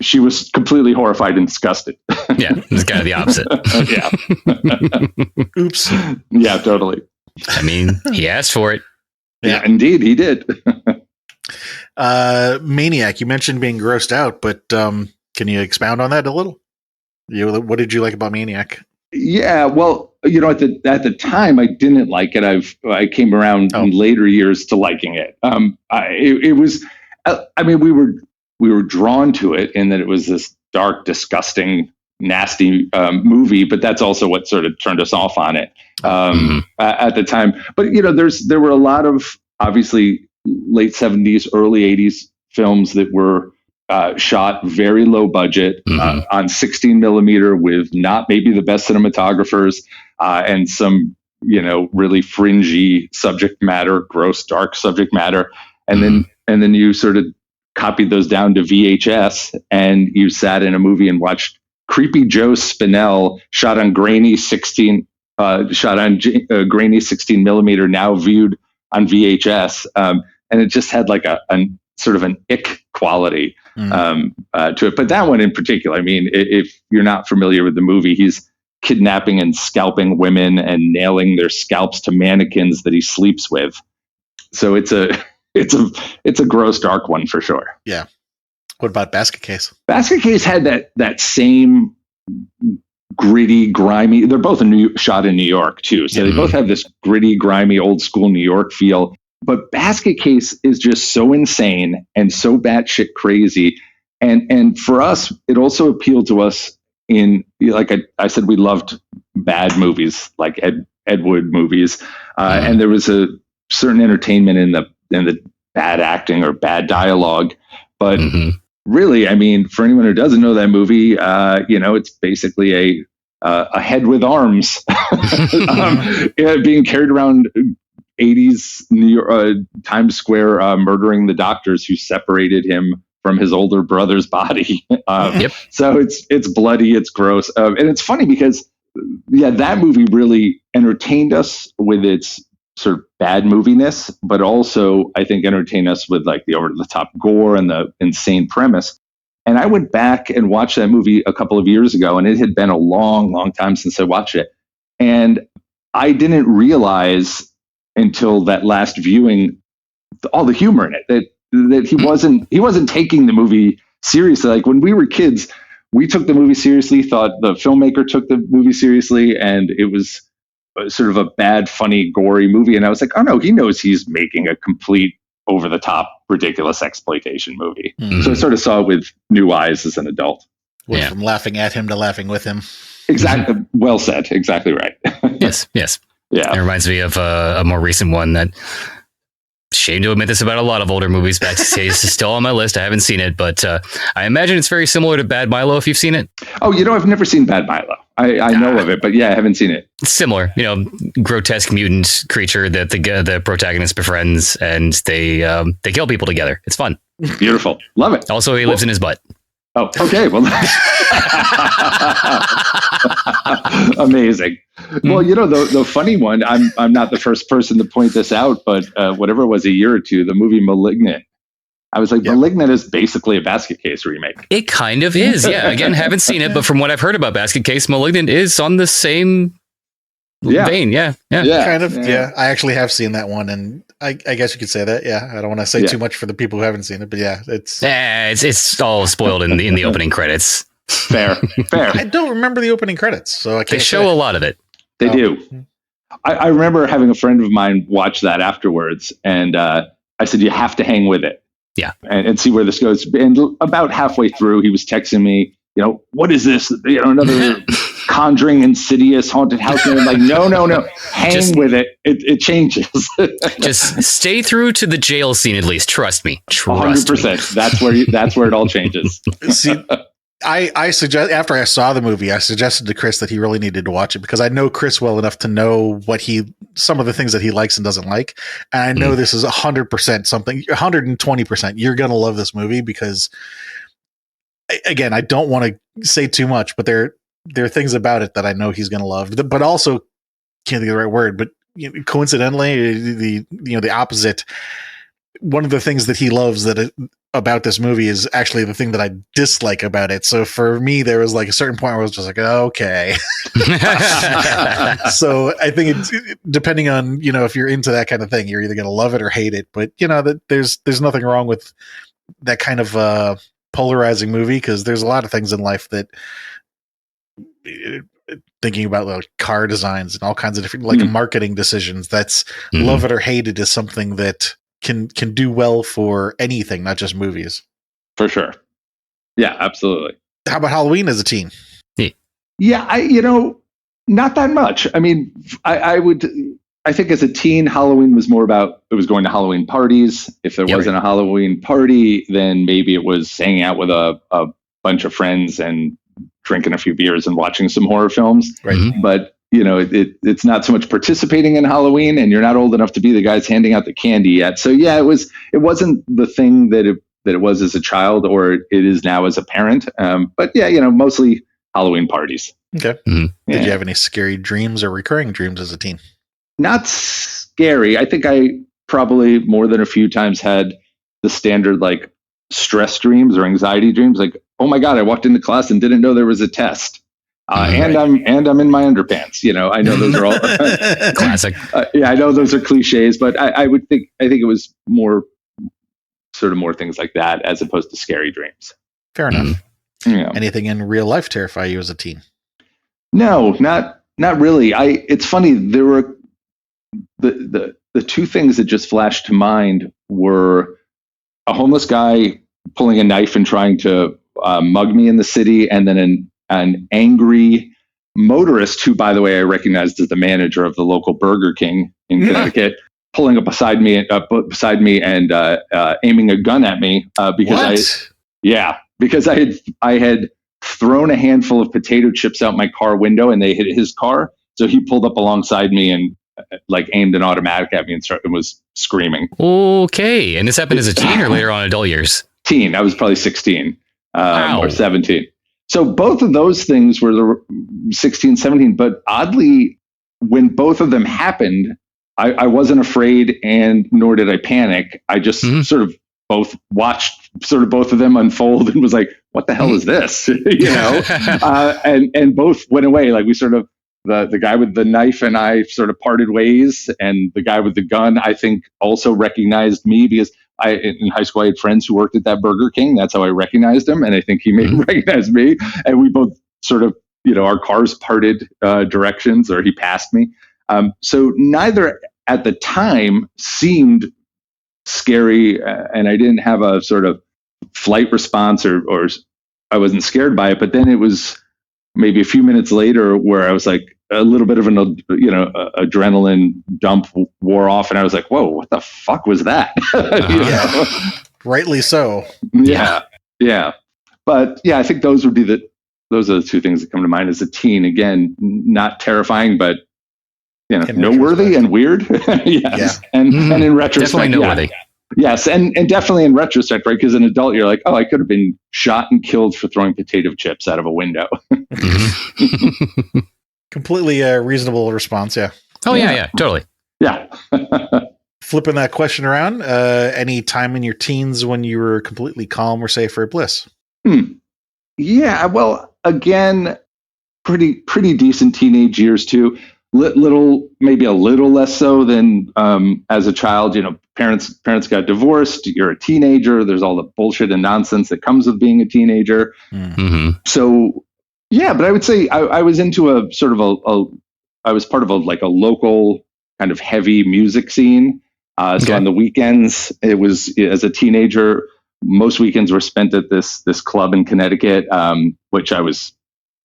she was completely horrified and disgusted. Yeah, it's kind of the opposite. Yeah. Oops. Yeah, totally. I mean, he asked for it. Yeah, indeed, he did. Maniac, you mentioned being grossed out, but can you expound on that a little? What did you like about Maniac? Yeah, well, at the time I didn't like it. I came around in later years to liking it. We were drawn to it in that it was this dark, disgusting, nasty movie, but that's also what sort of turned us off on it at the time. But there were a lot of obviously late 70s, early 80s films that were shot very low budget on 16 millimeter with not maybe the best cinematographers and some really fringy subject matter, gross, dark subject matter, and then you sort of copied those down to VHS, and you sat in a movie and watched Creepy Joe Spinell shot on grainy 16 millimeter, now viewed on VHS, and it just had like a sort of an ick quality to it. But that one in particular, I mean, if you're not familiar with the movie, he's kidnapping and scalping women and nailing their scalps to mannequins that he sleeps with. So it's a gross, dark one for sure. Yeah. What about Basket Case? Basket Case had that same gritty, grimy. They're both shot in New York too, so they both have this gritty, grimy, old school New York feel. But Basket Case is just so insane and so batshit crazy, and for us, it also appealed to us in, like I said, we loved bad movies like Ed Wood movies, and there was a certain entertainment in the bad acting or bad dialogue. But really, I mean, for anyone who doesn't know that movie, it's basically a head with arms being carried around 80s New York, Times Square, murdering the doctors who separated him from his older brother's body. So it's bloody, it's gross. And it's funny because, that movie really entertained us with its sort of bad moviness, but also I think entertain us with like the over the top gore and the insane premise. And I went back and watched that movie a couple of years ago, and it had been a long, long time since I watched it. And I didn't realize until that last viewing all the humor in it, that he wasn't taking the movie seriously. Like when we were kids, we took the movie seriously, thought the filmmaker took the movie seriously, and it was sort of a bad, funny, gory movie. And I was like, oh no, he knows he's making a complete over-the-top, ridiculous exploitation movie. Mm-hmm. So I sort of saw it with new eyes as an adult. Went from laughing at him to laughing with him. Exactly. Well said. Exactly right. Yes. Yeah. It reminds me of a more recent one that, shame to admit this about a lot of older movies, Back to Taste is still on my list. I haven't seen it, but I imagine it's very similar to Bad Milo if you've seen it. Oh, I've never seen Bad Milo. I know of it, but yeah, I haven't seen it. It's similar, grotesque mutant creature that the protagonist befriends, and they kill people together. It's fun. Beautiful. Love it. Also, he lives in his butt. Oh, okay. Well, amazing. Well, the funny one, I'm not the first person to point this out, but whatever it was, a year or two, the movie Malignant. I was like, Malignant is basically a Basket Case remake. It kind of is. Yeah. Again, haven't seen it, but from what I've heard about Basket Case, Malignant is on the same vein. Yeah. Kind of. Yeah. I actually have seen that one, and I guess you could say that. Yeah. I don't want to say too much for the people who haven't seen it, but yeah, it's all spoiled in the opening credits. Fair. I don't remember the opening credits, so I can't. They show a lot of it. They do. I remember having a friend of mine watch that afterwards, and I said, you have to hang with it. Yeah. And see where this goes. And about halfway through, he was texting me, what is this? Another Conjuring, Insidious, haunted house. And I'm like, no. Hang with it. It changes. Just stay through to the jail scene at least. Trust me. 100%. That's where it all changes. See, I suggest, after I saw the movie, I suggested to Chris that he really needed to watch it because I know Chris well enough to know some of the things that he likes and doesn't like. And I know this is 100% something, 120%. You're going to love this movie because, again, I don't want to say too much, but there are things about it that I know he's going to love, but also can't think of the right word, but coincidentally, the opposite. One of the things that he loves about this movie is actually the thing that I dislike about it. So for me, there was like a certain point where I was just like, okay. So I think it's depending on, if you're into that kind of thing, you're either going to love it or hate it. But that there's nothing wrong with that kind of polarizing movie, because there's a lot of things in life that, thinking about like car designs and all kinds of different marketing decisions, that's love it or hate it is something that can do well for anything, not just movies. For sure. Yeah, absolutely. How about Halloween as a teen? Yeah, not that much. I mean, I think as a teen, Halloween was more about, it was going to Halloween parties. If there wasn't a Halloween party, then maybe it was hanging out with a bunch of friends and drinking a few beers and watching some horror films. Right. Mm-hmm. But it's not so much participating in Halloween, and you're not old enough to be the guys handing out the candy yet. So yeah, it wasn't the thing that it was as a child, or it is now as a parent. But yeah, mostly Halloween parties. Okay. Mm-hmm. Did you have any scary dreams or recurring dreams as a teen? Not scary. I think I probably more than a few times had the standard like stress dreams or anxiety dreams. Like, oh my God, I walked into class and didn't know there was a test. And I'm in my underpants. I know those are all classic. I know those are cliches, but I think it was more things like that as opposed to scary dreams. Fair enough. Yeah. Anything in real life terrify you as a teen? No, not really. It's funny. There were the two things that just flashed to mind were a homeless guy pulling a knife and trying to mug me in the city, and then an angry motorist who, by the way, I recognized as the manager of the local Burger King in Connecticut, pulling up beside me and aiming a gun at me because I had thrown a handful of potato chips out my car window and they hit his car. So he pulled up alongside me and aimed an automatic at me and was screaming. Okay, and this happened as a teen or later on in adult years? Teen. I was probably 16 or 17. So both of those things were 16, 17, but oddly, when both of them happened, I wasn't afraid, and nor did I panic. I just sort of both watched sort of both of them unfold and was like, what the hell is this? And both went away. Like we sort of, the guy with the knife and I sort of parted ways, and the guy with the gun, I think, also recognized me because in high school I had friends who worked at that Burger King. That's how I recognized him, and I think he may recognize me. And we both sort of, our cars parted directions, or he passed me. So neither at the time seemed scary, and I didn't have a sort of flight response, or I wasn't scared by it. But then it was maybe a few minutes later where I was like, a little bit of an adrenaline dump wore off, and I was like, whoa, what the fuck was that? Rightly so. Yeah. But yeah, I think those are the two things that come to mind as a teen. Again, not terrifying, but noteworthy and weird. Yes. And in retrospect, definitely noteworthy. Yes, and definitely in retrospect, right? Because an adult, you're like, oh, I could have been shot and killed for throwing potato chips out of a window. Completely reasonable response, yeah. Oh, yeah, totally. Yeah. Flipping that question around, any time in your teens when you were completely calm or safe or bliss? Yeah, well, again, pretty decent teenage years too. Maybe a little less so than as a child. Parents got divorced. You're a teenager. There's all the bullshit and nonsense that comes with being a teenager. Mm-hmm. So, yeah, but I would say I was into a sort of I was part of a local kind of heavy music scene. So on the weekends, it was, as a teenager, most weekends were spent at this club in Connecticut, which I was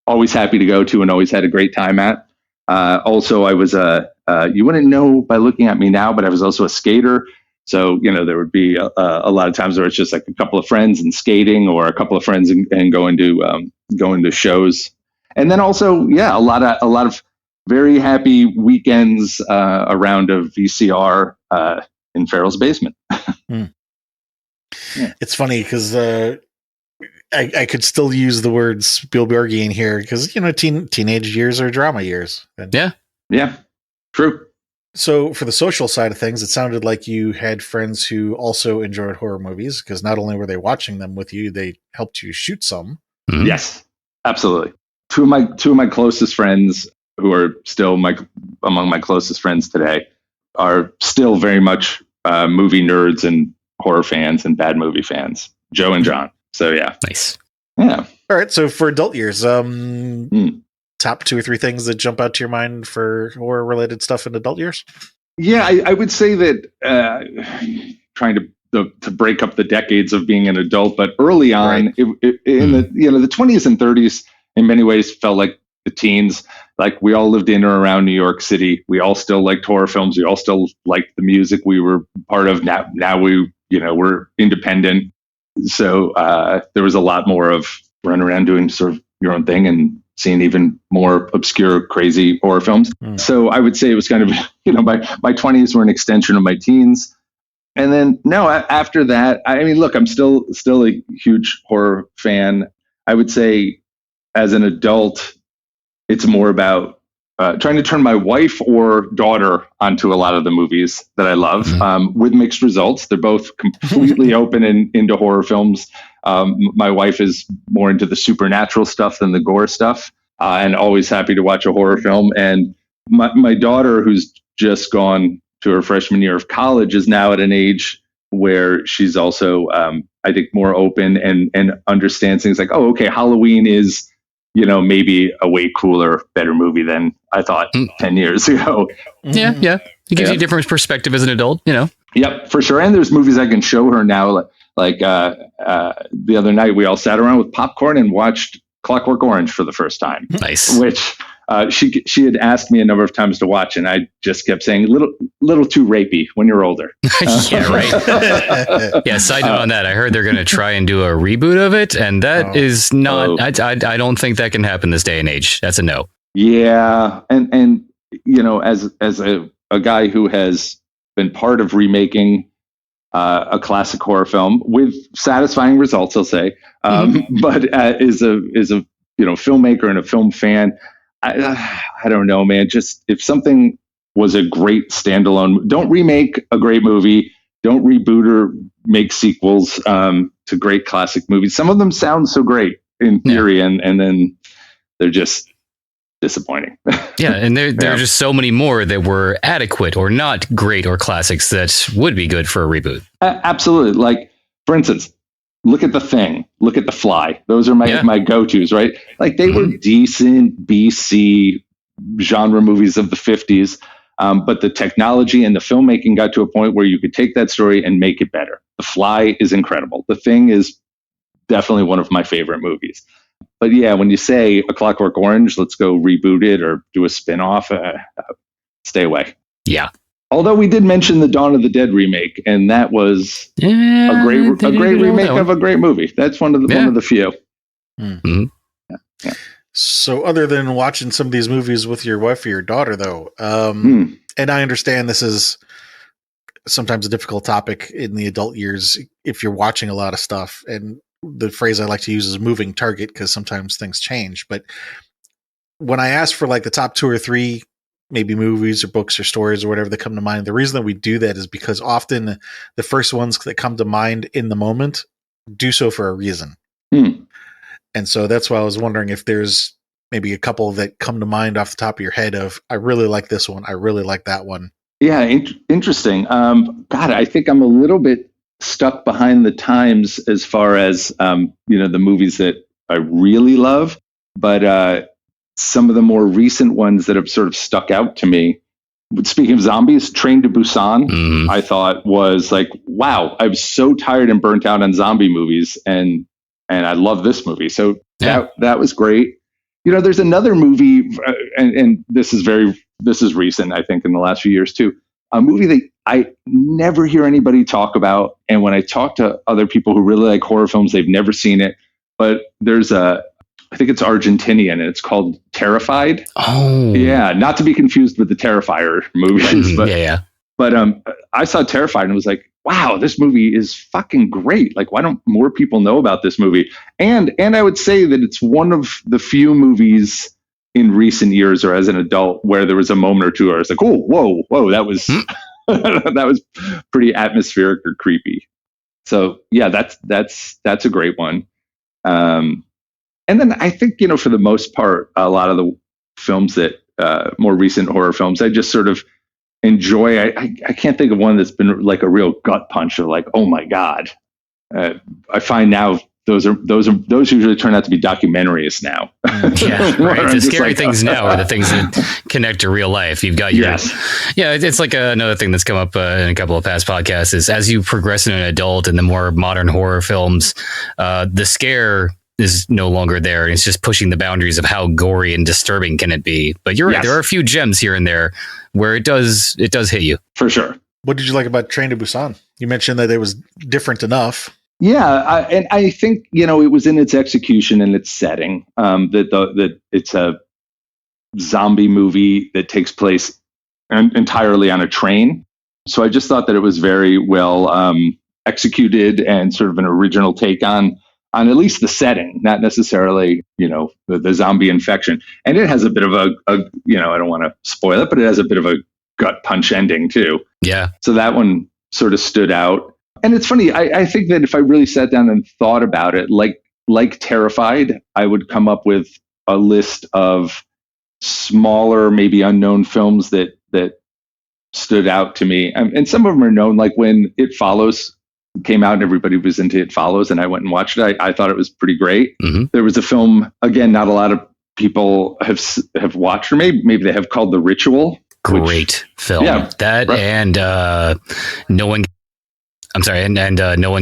always happy to go to and always had a great time at. Also, I was you wouldn't know by looking at me now, but I was also a skater. So, there would be a lot of times where it's just like a couple of friends and skating, or a couple of friends and going to shows. And then also, a lot of very happy weekends around a VCR in Farrell's basement. Yeah. It's funny because I could still use the word Spielbergian here because, teenage years are drama years. And yeah, true. So for the social side of things, it sounded like you had friends who also enjoyed horror movies, because not only were they watching them with you, they helped you shoot some. Mm-hmm. Yes, absolutely. Two of my closest friends, who are still among my closest friends today, are still very much movie nerds and horror fans and bad movie fans. Joe and John. So yeah, nice. Yeah. All right. So for adult years, top 2 or 3 things that jump out to your mind for horror related stuff in adult years? Yeah, I would say that trying to break up the decades of being an adult, but early on, right. In the 20s and 30s, in many ways felt like the teens. Like, we all lived in or around New York City. We all still liked horror films. We all still liked the music we were part of. Now we're independent. So there was a lot more of running around doing sort of your own thing and seeing even more obscure, crazy horror films. So I would say it was kind of, my 20s were an extension of my teens. And then, after that, I mean, look, I'm still a huge horror fan. I would say as an adult, it's more, trying to turn my wife or daughter onto a lot of the movies that I love, with mixed results. They're both completely open and into horror films. My wife is more into the supernatural stuff than the gore stuff, and always happy to watch a horror film. And my daughter, who's just gone to her freshman year of college, is now at an age where she's also, I think, more open and understands things like, oh, okay, Halloween is, maybe a way cooler, better movie than I thought 10 years ago. Yeah. It gives you a different perspective as an adult, Yep, for sure. And there's movies I can show her now. Like the other night, we all sat around with popcorn and watched Clockwork Orange for the first time. Nice. Which she had asked me a number of times to watch, and I just kept saying, little too rapey when you're older. Yeah, right. Yeah, side note on that, I heard they're going to try and do a reboot of it, and that is not, I don't think that can happen this day and age. That's a no. Yeah, and as a guy who has been part of remaking a classic horror film with satisfying results, I'll say, but is a filmmaker and a film fan, I don't know, man. Just if something was a great standalone, don't remake a great movie. Don't reboot or make sequels to great classic movies. Some of them sound so great in theory, and then they're just disappointing. Yeah, and there are just so many more that were adequate or not great or classics that would be good for a reboot. Absolutely. Like, for instance, look at The Thing, look at The Fly. Those are my go-tos, right? Like, they were decent BC genre movies of the 50s, but the technology and the filmmaking got to a point where you could take that story and make it better. The Fly is incredible. The Thing is definitely one of my favorite movies. But yeah, when you say A Clockwork Orange, let's go reboot it or do a spin-off, stay away. Yeah. Although we did mention the Dawn of the Dead remake, and that was a great remake of a great movie. That's one of the few. Mm-hmm. Yeah. So other than watching some of these movies with your wife or your daughter, though, and I understand this is sometimes a difficult topic in the adult years if you're watching a lot of stuff, and the phrase I like to use is moving target because sometimes things change. But when I ask for like the top 2 or 3, maybe movies or books or stories or whatever that come to mind, the reason that we do that is because often the first ones that come to mind in the moment do so for a reason. And so that's why I was wondering if there's maybe a couple that come to mind off the top of your head of, I really like this one, I really like that one. Yeah, interesting. God, I think I'm a little bit stuck behind the times as far as the movies that I really love, but some of the more recent ones that have sort of stuck out to me. Speaking of zombies, Train to Busan, I thought was like, wow, I was so tired and burnt out on zombie movies, and I love this movie. So that was great. There's another movie, and this is recent, I think, in the last few years too. A movie that I never hear anybody talk about. And when I talk to other people who really like horror films, they've never seen it. But there's I think it's Argentinian, and it's called Terrified. Oh. Yeah, not to be confused with the Terrifier movies. But, But I saw Terrified and was like, wow, this movie is fucking great. Like, why don't more people know about this movie? And I would say that it's one of the few movies in recent years or as an adult where there was a moment or two where I was like, oh, whoa, that was that was pretty atmospheric or creepy. So yeah, that's a great one. And then I think, for the most part, a lot of the films that more recent horror films, I just sort of enjoy. I can't think of one that's been like a real gut punch of like, oh my God. I find now those usually turn out to be documentaries now. Yeah, right. The scary things now are the things that connect to real life. You've got it's like another thing that's come up in a couple of past podcasts is as you progress in an adult and the more modern horror films, the scare is no longer there. And it's just pushing the boundaries of how gory and disturbing can it be. But you're right. There are a few gems here and there where it does hit you. For sure. What did you like about Train to Busan? You mentioned that it was different enough. Yeah, and I think it was in its execution and its setting that it's a zombie movie that takes place entirely on a train. So I just thought that it was very well executed and sort of an original take on at least the setting, not necessarily the zombie infection. And it has a bit of a I don't want to spoil it, but it has a bit of a gut punch ending too. Yeah. So that one sort of stood out. And it's funny, I think that if I really sat down and thought about it, like Terrified, I would come up with a list of smaller, maybe unknown films that stood out to me. And some of them are known, like when It Follows came out and everybody was into It Follows, and I went and watched it. I thought it was pretty great. Mm-hmm. There was a film, again, not a lot of people have watched, or maybe they have, called The Ritual. Great film. Yeah, that right. And No One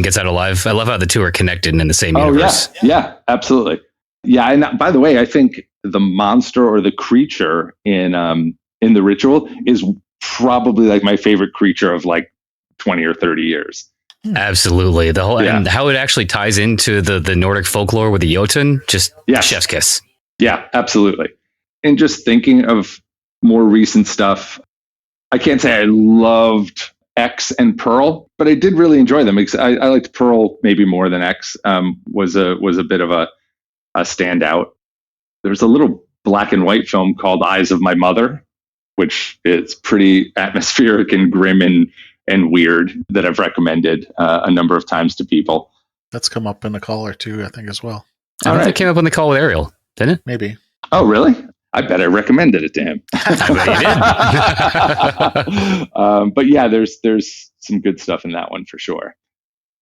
Gets Out Alive. I love how the two are connected and in the same universe. Yeah, absolutely. Yeah, and by the way, I think the monster or the creature in The Ritual is probably like my favorite creature of like 20 or 30 years. Absolutely. The whole and how it actually ties into the Nordic folklore with the Jotun, just chef's kiss. Yeah, absolutely. And just thinking of more recent stuff, I can't say I loved X and Pearl, but I did really enjoy them. I liked Pearl maybe more than X. Was a bit of a standout. There's a little black and white film called Eyes of My Mother, which is pretty atmospheric and grim and weird that I've recommended a number of times to people. That's come up in a call or two, I think, as well. I think it came up on the call with Ariel, didn't it? Maybe. Oh, really? I bet I recommended it to him. I bet you did. But yeah, there's some good stuff in that one for sure.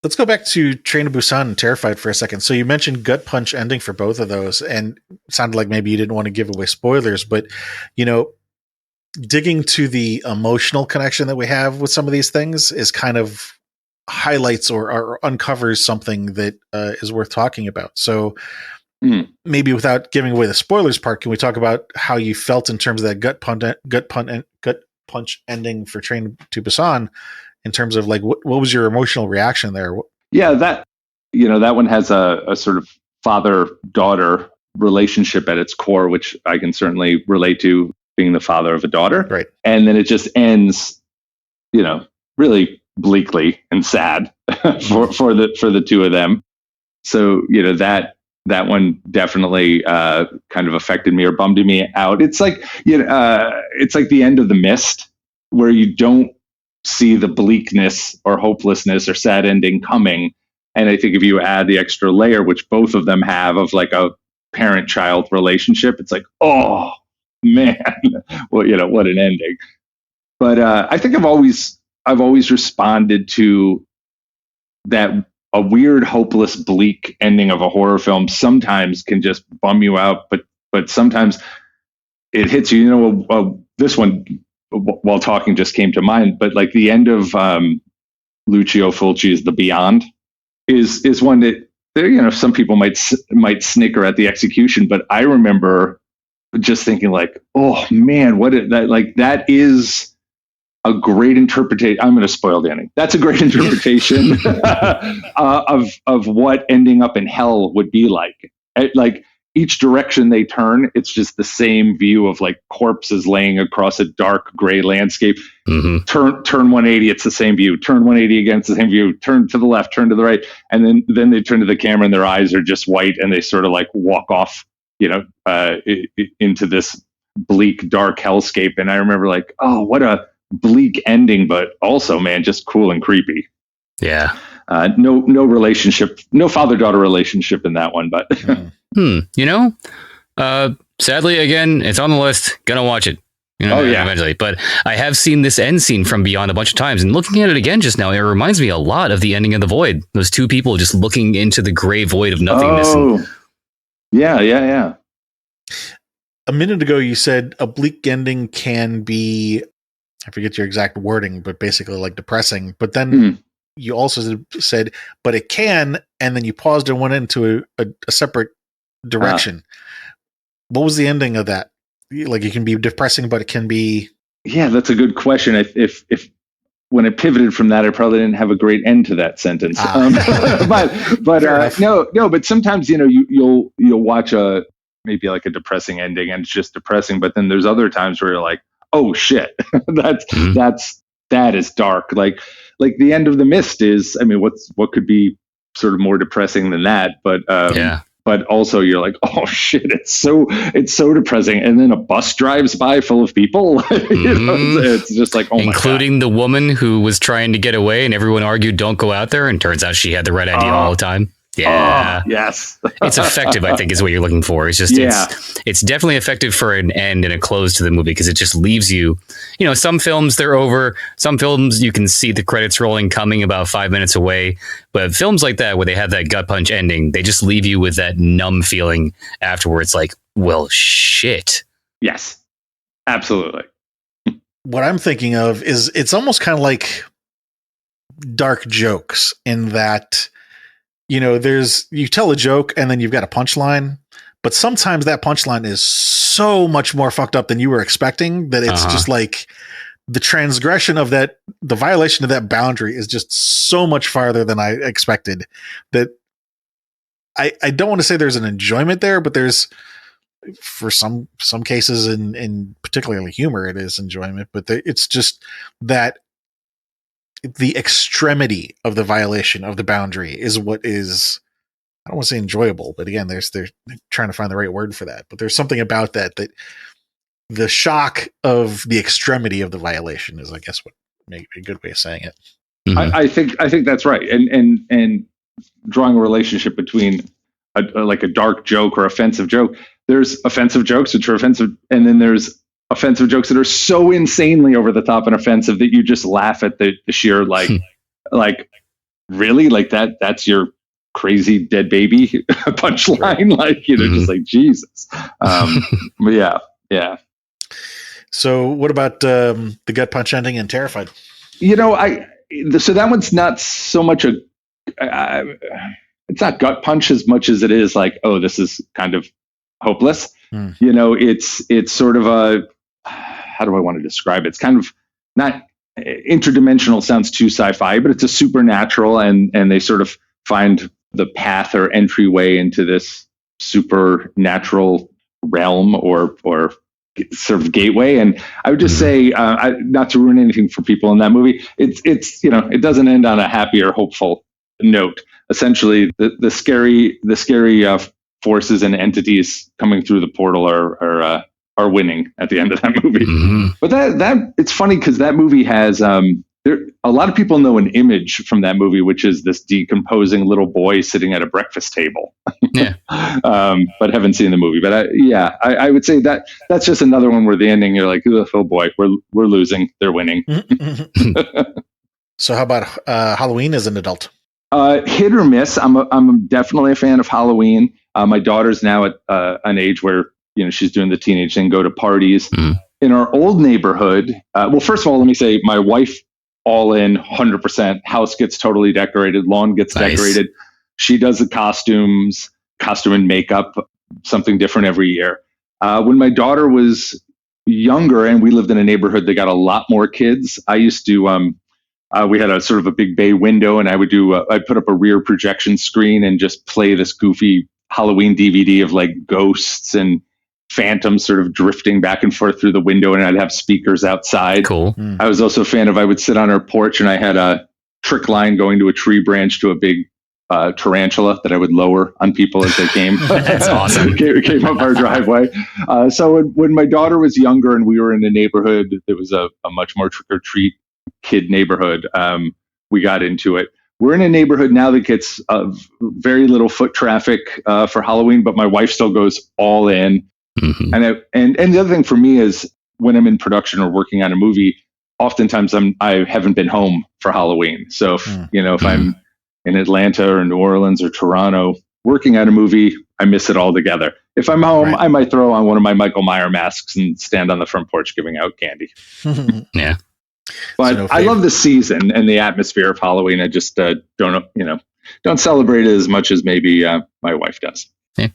Let's go back to Train to Busan and Terrified for a second. So you mentioned gut punch ending for both of those, and it sounded like maybe you didn't want to give away spoilers, but digging to the emotional connection that we have with some of these things is kind of highlights or uncovers something that is worth talking about. So maybe without giving away the spoilers part, can we talk about how you felt in terms of that gut punch ending for Train to Busan, in terms of like what was your emotional reaction there? Yeah, that one has a sort of father-daughter relationship at its core, which I can certainly relate to, being the father of a daughter. Right. And then it just ends, really bleakly and sad for the two of them. So, that one definitely kind of affected me or bummed me out. It's like, it's like the end of The Mist, where you don't see the bleakness or hopelessness or sad ending coming. And I think if you add the extra layer, which both of them have, of like a parent-child relationship, it's like, oh man, well, what an ending. But I think I've always responded to that. A weird, hopeless, bleak ending of a horror film sometimes can just bum you out, but sometimes it hits you. This one, while talking, just came to mind. But like the end of Lucio Fulci's The Beyond is one that some people might snicker at the execution, but I remember just thinking like, oh man, that is a great interpretation. I'm going to spoil the ending. That's a great interpretation of what ending up in hell would be like. Like each direction they turn, it's just the same view of like corpses laying across a dark gray landscape. Mm-hmm. Turn 180, it's the same view. Turn 180 again, it's the same view. Turn to the left, turn to the right, and then they turn to the camera and their eyes are just white and they sort of like walk off, into this bleak, dark hellscape. And I remember like, oh, what a bleak ending, but also, man, just cool and creepy. Yeah. No relationship, no father-daughter relationship in that one, but sadly, again, it's on the list. Gonna watch it. Eventually. But I have seen this end scene from Beyond a bunch of times, and looking at it again just now, it reminds me a lot of the ending of The Void. Those two people just looking into the gray void of nothingness. Oh, yeah. A minute ago, you said a bleak ending can be, I forget your exact wording, but basically like depressing. But then you also said, but it can, and then you paused and went into a separate direction. What was the ending of that? Like it can be depressing, but it can be. Yeah, that's a good question. If when it pivoted from that, I probably didn't have a great end to that sentence. But sometimes you'll watch maybe like a depressing ending and it's just depressing. But then there's other times where you're like, oh shit, that is dark. Like the end of The Mist is, I mean, what could be sort of more depressing than that? But but also you're like, oh shit, it's so depressing. And then a bus drives by full of people. It's just like, oh my God. Including the woman who was trying to get away and everyone argued, don't go out there. And turns out she had the right idea all the time. Yeah. Yes. It's effective, I think, is what you're looking for. It's just, it's definitely effective for an end and a close to the movie because it just leaves you, some films, they're over. Some films, you can see the credits rolling coming about 5 minutes away. But films like that, where they have that gut punch ending, they just leave you with that numb feeling afterwards. Like, well, shit. Yes, absolutely. What I'm thinking of is it's almost kind of like dark jokes in that, you tell a joke and then you've got a punchline, but sometimes that punchline is so much more fucked up than you were expecting that it's just like the transgression of that, the violation of that boundary is just so much farther than I expected that I don't want to say there's an enjoyment there, but there's, for some cases in particularly humor, it is enjoyment, but it's just that the extremity of the violation of the boundary is what is, I don't want to say enjoyable, but again, they're trying to find the right word for that. But there's something about that the shock of the extremity of the violation is, I guess, maybe a good way of saying it. Mhm. I think that's right. And drawing a relationship between like a dark joke or offensive joke. There's offensive jokes which are offensive, and then there's offensive jokes that are so insanely over the top and offensive that you just laugh at the sheer like really like that's your crazy dead baby punchline. Like, just like Jesus. But yeah. So what about the gut punch ending in Terrified? So that one's not so much it's not gut punch as much as it is like, oh, this is kind of hopeless. It's sort of how do I want to describe it? It's kind of not interdimensional, sounds too sci-fi, but it's a supernatural, and they sort of find the path or entryway into this supernatural realm or sort of gateway. And I would just say, not to ruin anything for people in that movie, it's it doesn't end on a happy or hopeful note. Essentially, the scary forces and entities coming through the portal are winning at the end of that movie. Mhm. But that it's funny because that movie has a lot of people know an image from that movie, which is this decomposing little boy sitting at a breakfast table. Yeah. But haven't seen the movie. But I would say that's just another one where the ending, you're like, oh boy, we're losing, they're winning. So how about Halloween as an adult? Hit or miss. I'm definitely a fan of Halloween. My daughter's now at an age where she's doing the teenage thing, go to parties. In our old neighborhood. Well, first of all, let me say my wife all in 100%. House gets totally decorated, lawn gets decorated. She does the costume and makeup, something different every year. When my daughter was younger and we lived in a neighborhood that got a lot more kids, I used to we had a sort of a big bay window, and I'd put up a rear projection screen and just play this goofy Halloween DVD of like ghosts and phantoms sort of drifting back and forth through the window, and I'd have speakers outside. Cool. I was also a fan of, I would sit on our porch and I had a trick line going to a tree branch to a big tarantula that I would lower on people as they came. That's awesome. came up our driveway. So when my daughter was younger and we were in a neighborhood that was a much more trick or treat kid neighborhood, we got into it. We're in a neighborhood now that gets very little foot traffic for Halloween, but my wife still goes all in. Mm-hmm. And the other thing for me is when I'm in production or working on a movie, oftentimes I haven't been home for Halloween. So if I'm in Atlanta or New Orleans or Toronto working on a movie, I miss it altogether. If I'm home, I might throw on one of my Michael Myers masks and stand on the front porch giving out candy. Yeah. But I love the season and the atmosphere of Halloween. I just don't celebrate it as much as maybe my wife does. Yeah.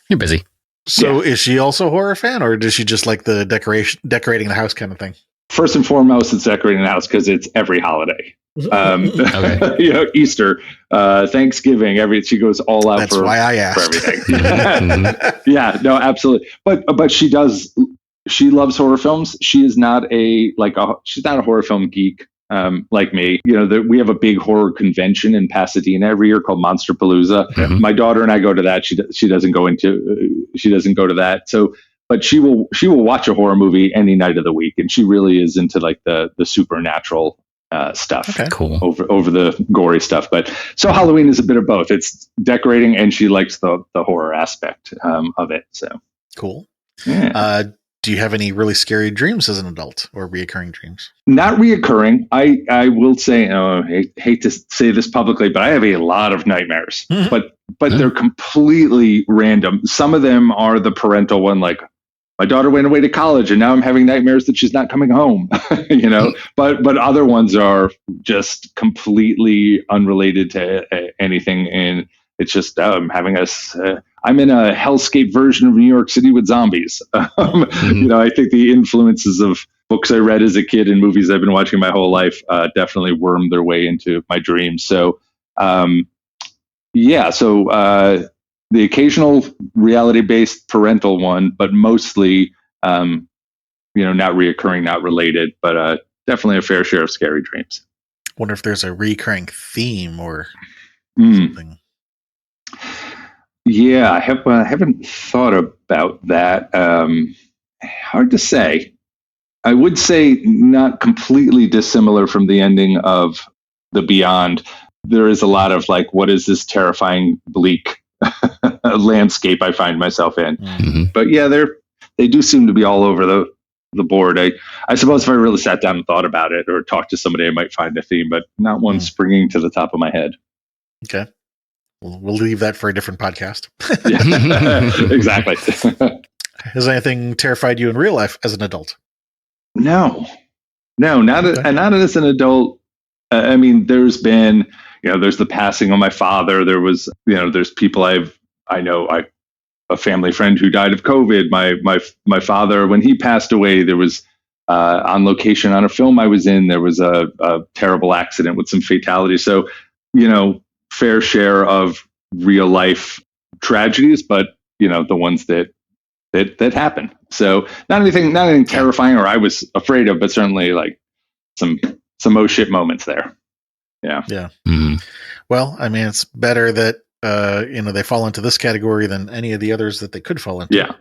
You're busy. So is she also a horror fan, or does she just like the decorating the house kind of thing? First and foremost, it's decorating the house because it's every holiday. Easter, Thanksgiving, she goes all out. That's why I asked. For everything. Yeah, no, absolutely. But she loves horror films. She is not she's not a horror film geek like me. We have a big horror convention in Pasadena every year called Monsterpalooza. Mm-hmm. My daughter and I go to that. She doesn't go to that. So, but she will watch a horror movie any night of the week, and she really is into like the supernatural stuff. Okay. Cool. Over the gory stuff. But so Halloween is a bit of both. It's decorating, and she likes the horror aspect of it. So cool. Yeah. Do you have any really scary dreams as an adult, or reoccurring dreams? Not reoccurring. I will say, I hate to say this publicly, but I have a lot of nightmares. But they're completely random. Some of them are the parental one, like my daughter went away to college and now I'm having nightmares that she's not coming home. But other ones are just completely unrelated to anything, and it's just I'm in a hellscape version of New York City with zombies. I think the influences of books I read as a kid and movies I've been watching my whole life definitely wormed their way into my dreams. So, the occasional reality-based parental one, but mostly, not reoccurring, not related, but definitely a fair share of scary dreams. Wonder if there's a recurring theme or something. Yeah, I haven't thought about that. Hard to say. I would say not completely dissimilar from the ending of The Beyond. There is a lot of like, what is this terrifying, bleak landscape I find myself in? Mm-hmm. But yeah, they do seem to be all over the board. I suppose if I really sat down and thought about it or talked to somebody, I might find a theme, but not one springing to the top of my head. Okay. We'll leave that for a different podcast. Yeah, exactly. Has anything terrified you in real life as an adult? No, not as an adult. I mean, there's been, there's the passing of my father. There was, there's people I know, a family friend who died of COVID. My father, when he passed away, there was on location on a film I was in, there was a terrible accident with some fatality. So, fair share of real life tragedies, but the ones that happen. So not anything terrifying or I was afraid of, but certainly like some oh shit moments there. Yeah. Yeah. Mm-hmm. Well, I mean, it's better that they fall into this category than any of the others that they could fall into. Yeah.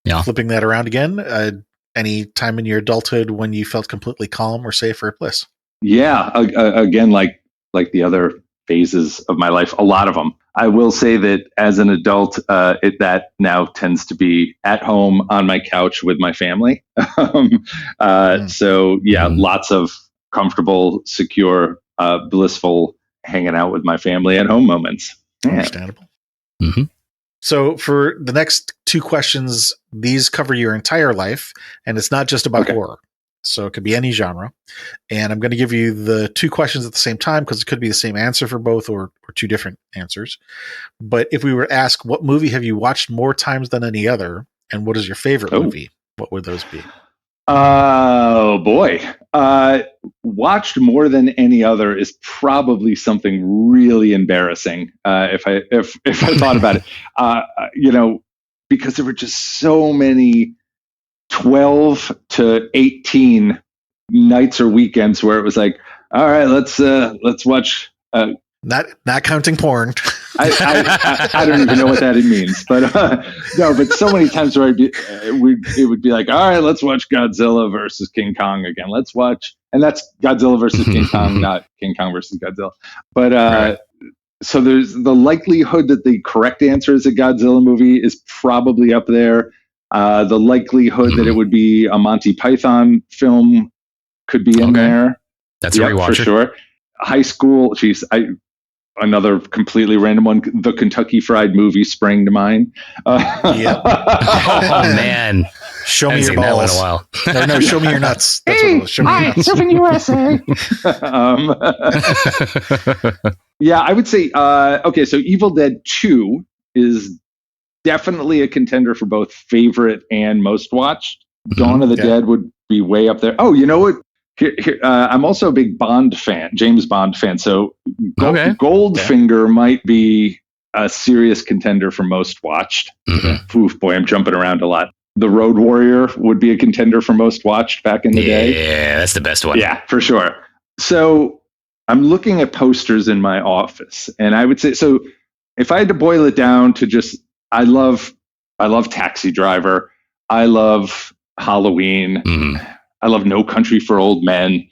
Yeah. Flipping that around again, any time in your adulthood when you felt completely calm or safe or at bliss? Yeah. Again, like the other phases of my life, a lot of them. I will say that as an adult, that now tends to be at home on my couch with my family. So yeah, lots of comfortable, secure, blissful hanging out with my family at home moments. Yeah. Understandable. Mm-hmm. So for the next two questions, these cover your entire life, and it's not just about horror. So it could be any genre. And I'm going to give you the two questions at the same time because it could be the same answer for both or two different answers. But if we were to ask, what movie have you watched more times than any other? And what is your favorite movie? What would those be? Oh, boy. Watched more than any other is probably something really embarrassing if I thought about it. Because there were just so many 12 to 18 nights or weekends where it was like, all right, let's watch. Not counting porn. I don't even know what that means, but no. But so many times where it would be like, all right, let's watch Godzilla versus King Kong again. Let's watch, and that's Godzilla versus King Kong, not King Kong versus Godzilla. But right. So there's the likelihood that the correct answer is a Godzilla movie is probably up there. The likelihood that it would be a Monty Python film could be in there. That's a rewatcher. For sure. High school, another completely random one. The Kentucky Fried Movie sprang to mind. Yeah. Oh man, show me your balls. In a while. No, show me your nuts. That's what it was. Show me your nuts. Surfing USA. Yeah, I would say. Okay, so Evil Dead 2 is definitely a contender for both favorite and most watched. Dawn of the Dead would be way up there. Oh, you know what? Here, I'm also a big Bond fan, James Bond fan. So Goldfinger might be a serious contender for most watched. Oof, boy, I'm jumping around a lot. The Road Warrior would be a contender for most watched back in the day. Yeah, that's the best one. Yeah, for sure. So I'm looking at posters in my office, and I would say, so if I had to boil it down to just, I love Taxi Driver. I love Halloween. I love No Country for Old Men.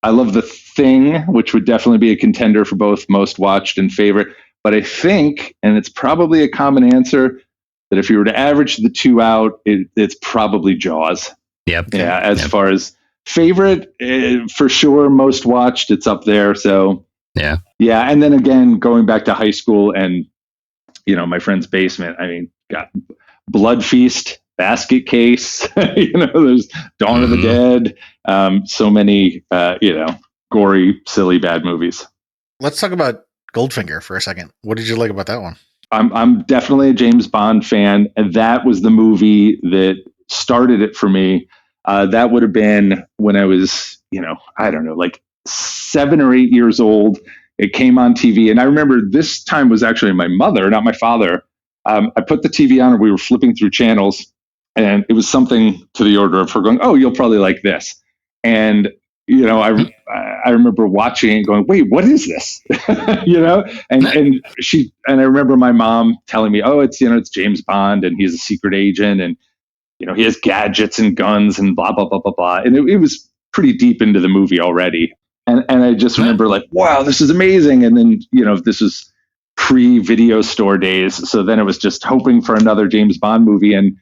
I love The Thing, which would definitely be a contender for both most watched and favorite. But I think, and it's probably a common answer, that if you were to average the two out, it's probably Jaws. Yep. Yeah, as far as favorite, for sure, most watched, it's up there. So yeah. And then again, going back to high school and my friend's basement. I mean, got Blood Feast, Basket Case. There's Dawn of the Dead. So many, gory, silly, bad movies. Let's talk about Goldfinger for a second. What did you like about that one? I'm definitely a James Bond fan, and that was the movie that started it for me. That would have been when I was, I don't know, like 7 or 8 years old. It came on TV, and I remember this time was actually my mother, not my father. I put the TV on, and we were flipping through channels, and it was something to the order of her going, "Oh, you'll probably like this." And I remember watching and going, "Wait, what is this?" And I remember my mom telling me, "Oh, it's James Bond, and he's a secret agent." And he has gadgets and guns and blah, blah, blah, blah, blah. And it was pretty deep into the movie already. And I just remember like, wow, this is amazing. And then, this was pre-video store days. So then it was just hoping for another James Bond movie. And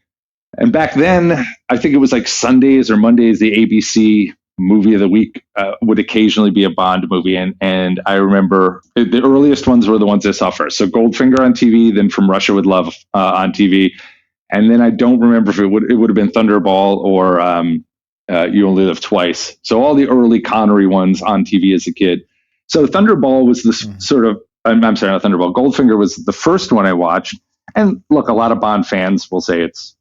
back then, I think it was like Sundays or Mondays, the ABC movie of the week would occasionally be a Bond movie. And I remember the earliest ones were the ones I saw first. So Goldfinger on TV, then From Russia with Love on TV. And then I don't remember if it would have been Thunderball or You Only Live Twice. So all the early Connery ones on TV as a kid. So Thunderball was this sort of, I'm sorry, not Thunderball. Goldfinger was the first one I watched. And look, a lot of Bond fans will say it's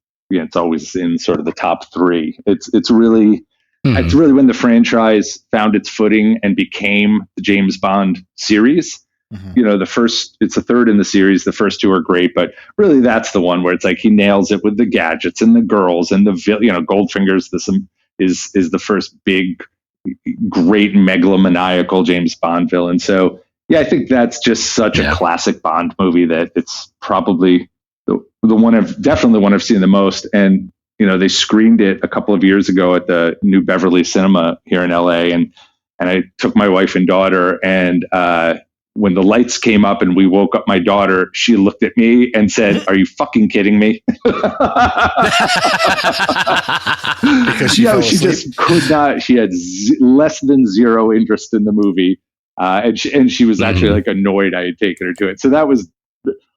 always in sort of the top three. It's really when the franchise found its footing and became the James Bond series. It's the third in the series. The first two are great, but really that's the one where it's like he nails it with the gadgets and the girls and Goldfinger's is the first big, great megalomaniacal James Bond villain. So yeah, I think that's just such a classic Bond movie that it's probably the one I've seen the most. And they screened it a couple of years ago at the New Beverly Cinema here in LA, and I took my wife and daughter, and when the lights came up and we woke up my daughter, she looked at me and said, "Are you fucking kidding me?" Because she just could not. She had less than zero interest in the movie, and she was actually like annoyed I had taken her to it. So that was.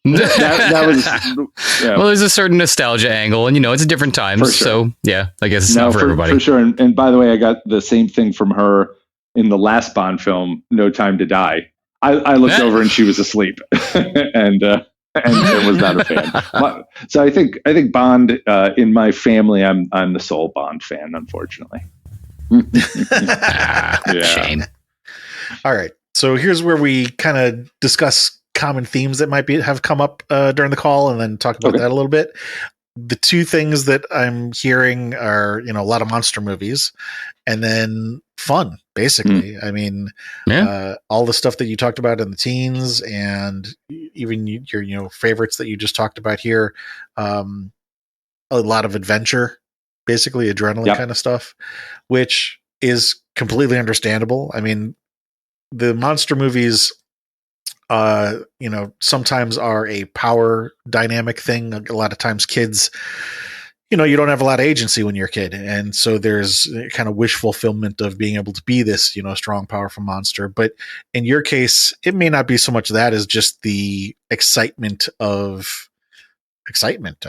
That was Well, there's a certain nostalgia angle, and it's a different times. Sure. So yeah, I guess it's not for everybody. For sure. And by the way, I got the same thing from her in the last Bond film, No Time to Die. I looked over and she was asleep, and was not a fan. So I think Bond in my family, I'm the sole Bond fan, unfortunately. Shame. All right, so here's where we kind of discuss common themes that might have come up during the call, and then talk about that a little bit. The two things that I'm hearing are, a lot of monster movies, and then fun, basically. I mean, all the stuff that you talked about in the teens, and even your favorites that you just talked about here. A lot of adventure, basically adrenaline kind of stuff, which is completely understandable. I mean, the monster movies, sometimes are a power dynamic thing. A lot of times kids, you don't have a lot of agency when you're a kid. And so there's kind of wish fulfillment of being able to be this, strong, powerful monster. But in your case, it may not be so much that as just the excitement. I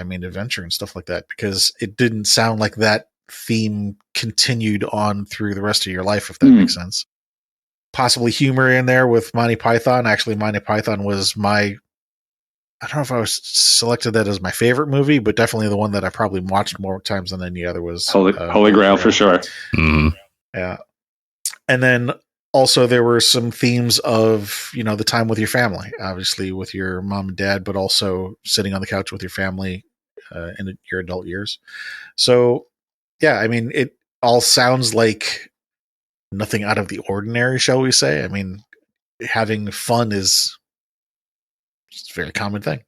mean, adventure and stuff like that, because it didn't sound like that theme continued on through the rest of your life, if that makes sense. Possibly humor in there with Monty Python. Actually, Monty Python was I don't know if I was selected that as my favorite movie, but definitely the one that I probably watched more times than any other was Holy Grail for sure. Mm-hmm. Yeah. And then also there were some themes of, the time with your family, obviously with your mom and dad, but also sitting on the couch with your family in your adult years. So yeah, I mean, it all sounds like nothing out of the ordinary, shall we say. I mean, having fun is just a very common thing.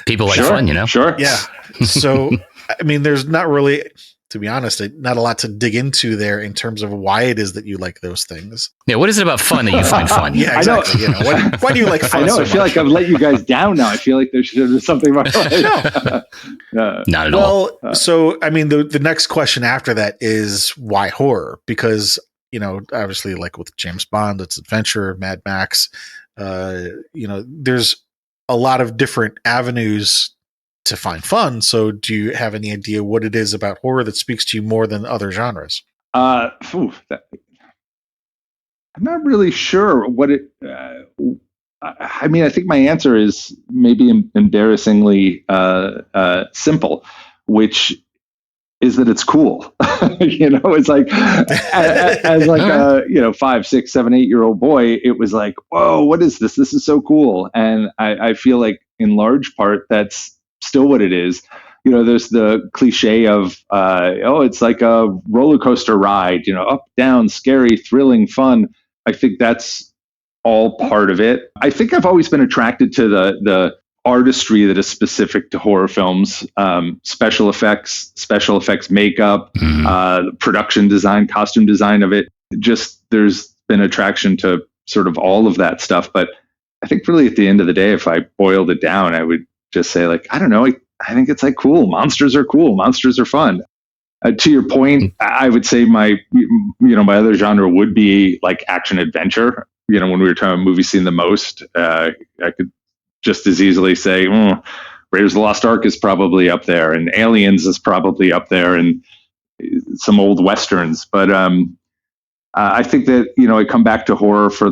People like fun, Sure. Yeah. So, I mean, there's not really, to be honest, not a lot to dig into there in terms of why it is that you like those things. Yeah. What is it about fun that you find fun? Yeah, exactly. Why do you like fun? I know. So I feel like I've let you guys down now. I feel like there's something wrong. No. Not at all. Well, so, I mean, the next question after that is why horror? Because, obviously, like with James Bond, it's adventure, Mad Max. There's a lot of different avenues to find fun. So do you have any idea what it is about horror that speaks to you more than other genres? I'm not really sure what it. I mean, I think my answer is maybe embarrassingly simple, which is that it's cool. It's like as like a 5, 6, 7, 8-year-old boy, it was like, whoa, what is this? This is so cool. And I feel like in large part that's still what it is. There's the cliche of it's like a roller coaster ride, up, down, scary, thrilling, fun. I think that's all part of it. I think I've always been attracted to the artistry that is specific to horror films, special effects makeup, production design, costume design of it. Just there's been attraction to sort of all of that stuff. But I think really at the end of the day, if I boiled it down, I would just say, like, I don't know. I think it's like cool. Monsters are cool. Monsters are fun. To your point, I would say my other genre would be like action adventure. When we were talking about movies seen the most, I could just as easily say Raiders of the Lost Ark is probably up there, and Aliens is probably up there, and some old westerns. But I think that I come back to horror for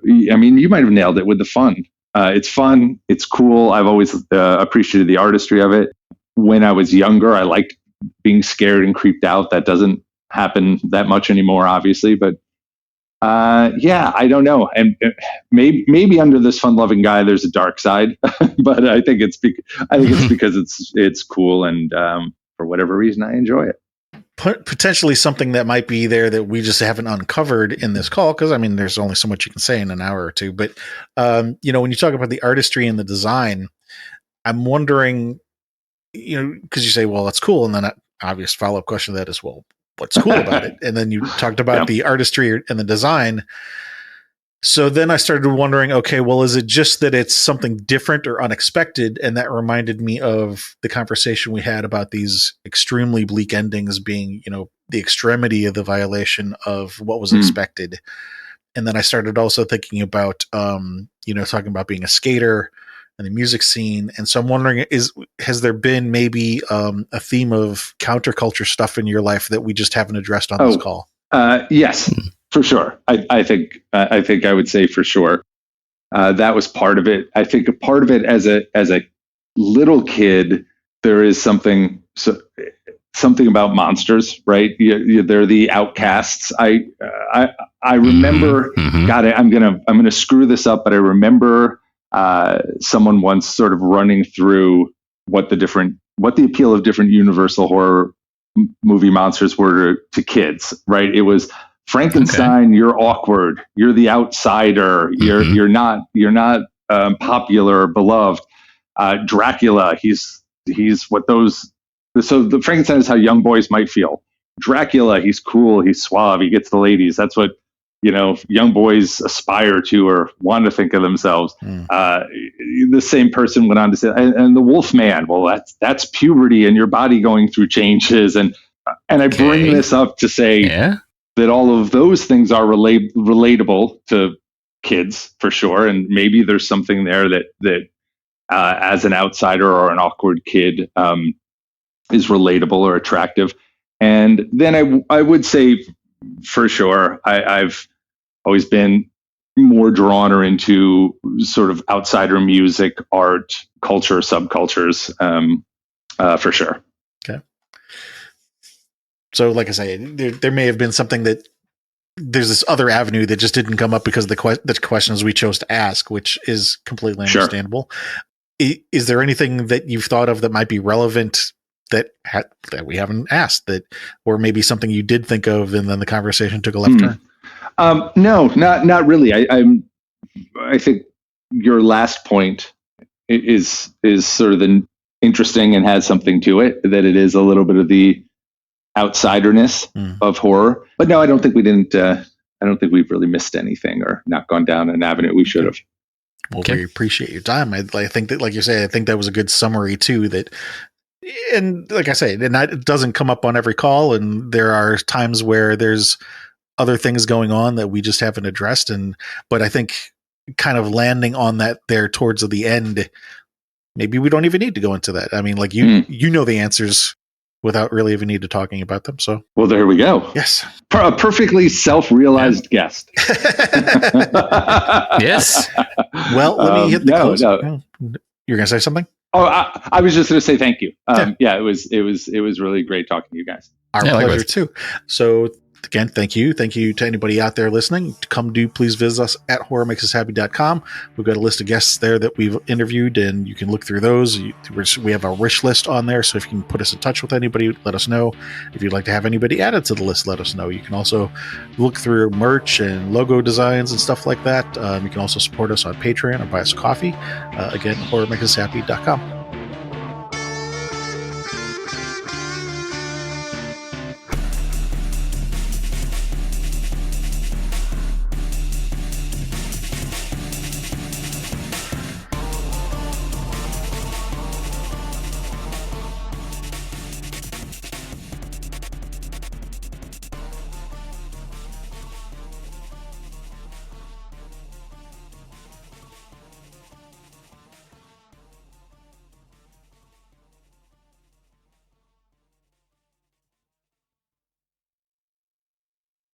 you might have nailed it with the fun. It's fun. It's cool. I've always appreciated the artistry of it. When I was younger, I liked being scared and creeped out. That doesn't happen that much anymore, obviously. But I don't know. And maybe under this fun-loving guy, there's a dark side. But I think it's because it's cool, and for whatever reason, I enjoy it. Potentially something that might be there that we just haven't uncovered in this call, because there's only so much you can say in an hour or two. But when you talk about the artistry and the design, I'm wondering, because you say, well, that's cool, and then an obvious follow-up question to that is, well, what's cool about it? And then you talked about the artistry and the design. So then I started wondering, okay, well, is it just that it's something different or unexpected? And that reminded me of the conversation we had about these extremely bleak endings being, the extremity of the violation of what was expected. And then I started also thinking about, talking about being a skater and the music scene. And so I'm wondering, has there been maybe a theme of counterculture stuff in your life that we just haven't addressed on this call? Yes. For sure. I think I would say for sure. That was part of it. I think a part of it as a little kid, there is something about monsters, right? They're the outcasts. I remember, God, I'm gonna screw this up, but I remember someone once sort of running through what the appeal of different Universal horror movie monsters were to kids, right? It was Frankenstein, okay. You're awkward. You're the outsider. You're not popular or beloved. Dracula, he's what those. So the Frankenstein is how young boys might feel. Dracula, he's cool. He's suave. He gets the ladies. That's what young boys aspire to or want to think of themselves. The same person went on to say, and the Wolfman. Well, that's puberty and your body going through changes. And I bring this up to say. That all of those things are relatable to kids for sure, and maybe there's something there that as an outsider or an awkward kid is relatable or attractive. And then I would say for sure I've always been more drawn or into sort of outsider music, art, culture, subcultures for sure. Okay. So, like I say, there may have been something that there's this other avenue that just didn't come up because of the questions we chose to ask, which is completely understandable. Is there anything that you've thought of that might be relevant that we haven't asked, or maybe something you did think of and then the conversation took a left turn? No, not really. I think your last point is sort of interesting and has something to it, that it is a little bit of the outsiderness of horror. But no, I don't think we've really missed anything or not gone down an avenue we should have. Well, we appreciate your time. I think that, like you say, I think that was a good summary too. And like I say, it doesn't come up on every call, and there are times where there's other things going on that we just haven't addressed. But I think kind of landing on that there towards the end, maybe we don't even need to go into that. I mean, like you know the answers without really even need to talking about them. So, well, there we go. Yes. A perfectly self-realized guest. Yes. Well, let me hit the close. No. You're going to say something? Oh, I was just going to say thank you. It was really great talking to you guys. Our pleasure too. So Again, thank you. Thank you to anybody out there listening. Please visit us at horrormakesushappy.com. We've got a list of guests there that we've interviewed, and you can look through those. We have a wish list on there, so if you can put us in touch with anybody, let us know. If you'd like to have anybody added to the list, let us know. You can also look through merch and logo designs and stuff like that. You can also support us on Patreon or buy us coffee. Again, horrormakesushappy.com.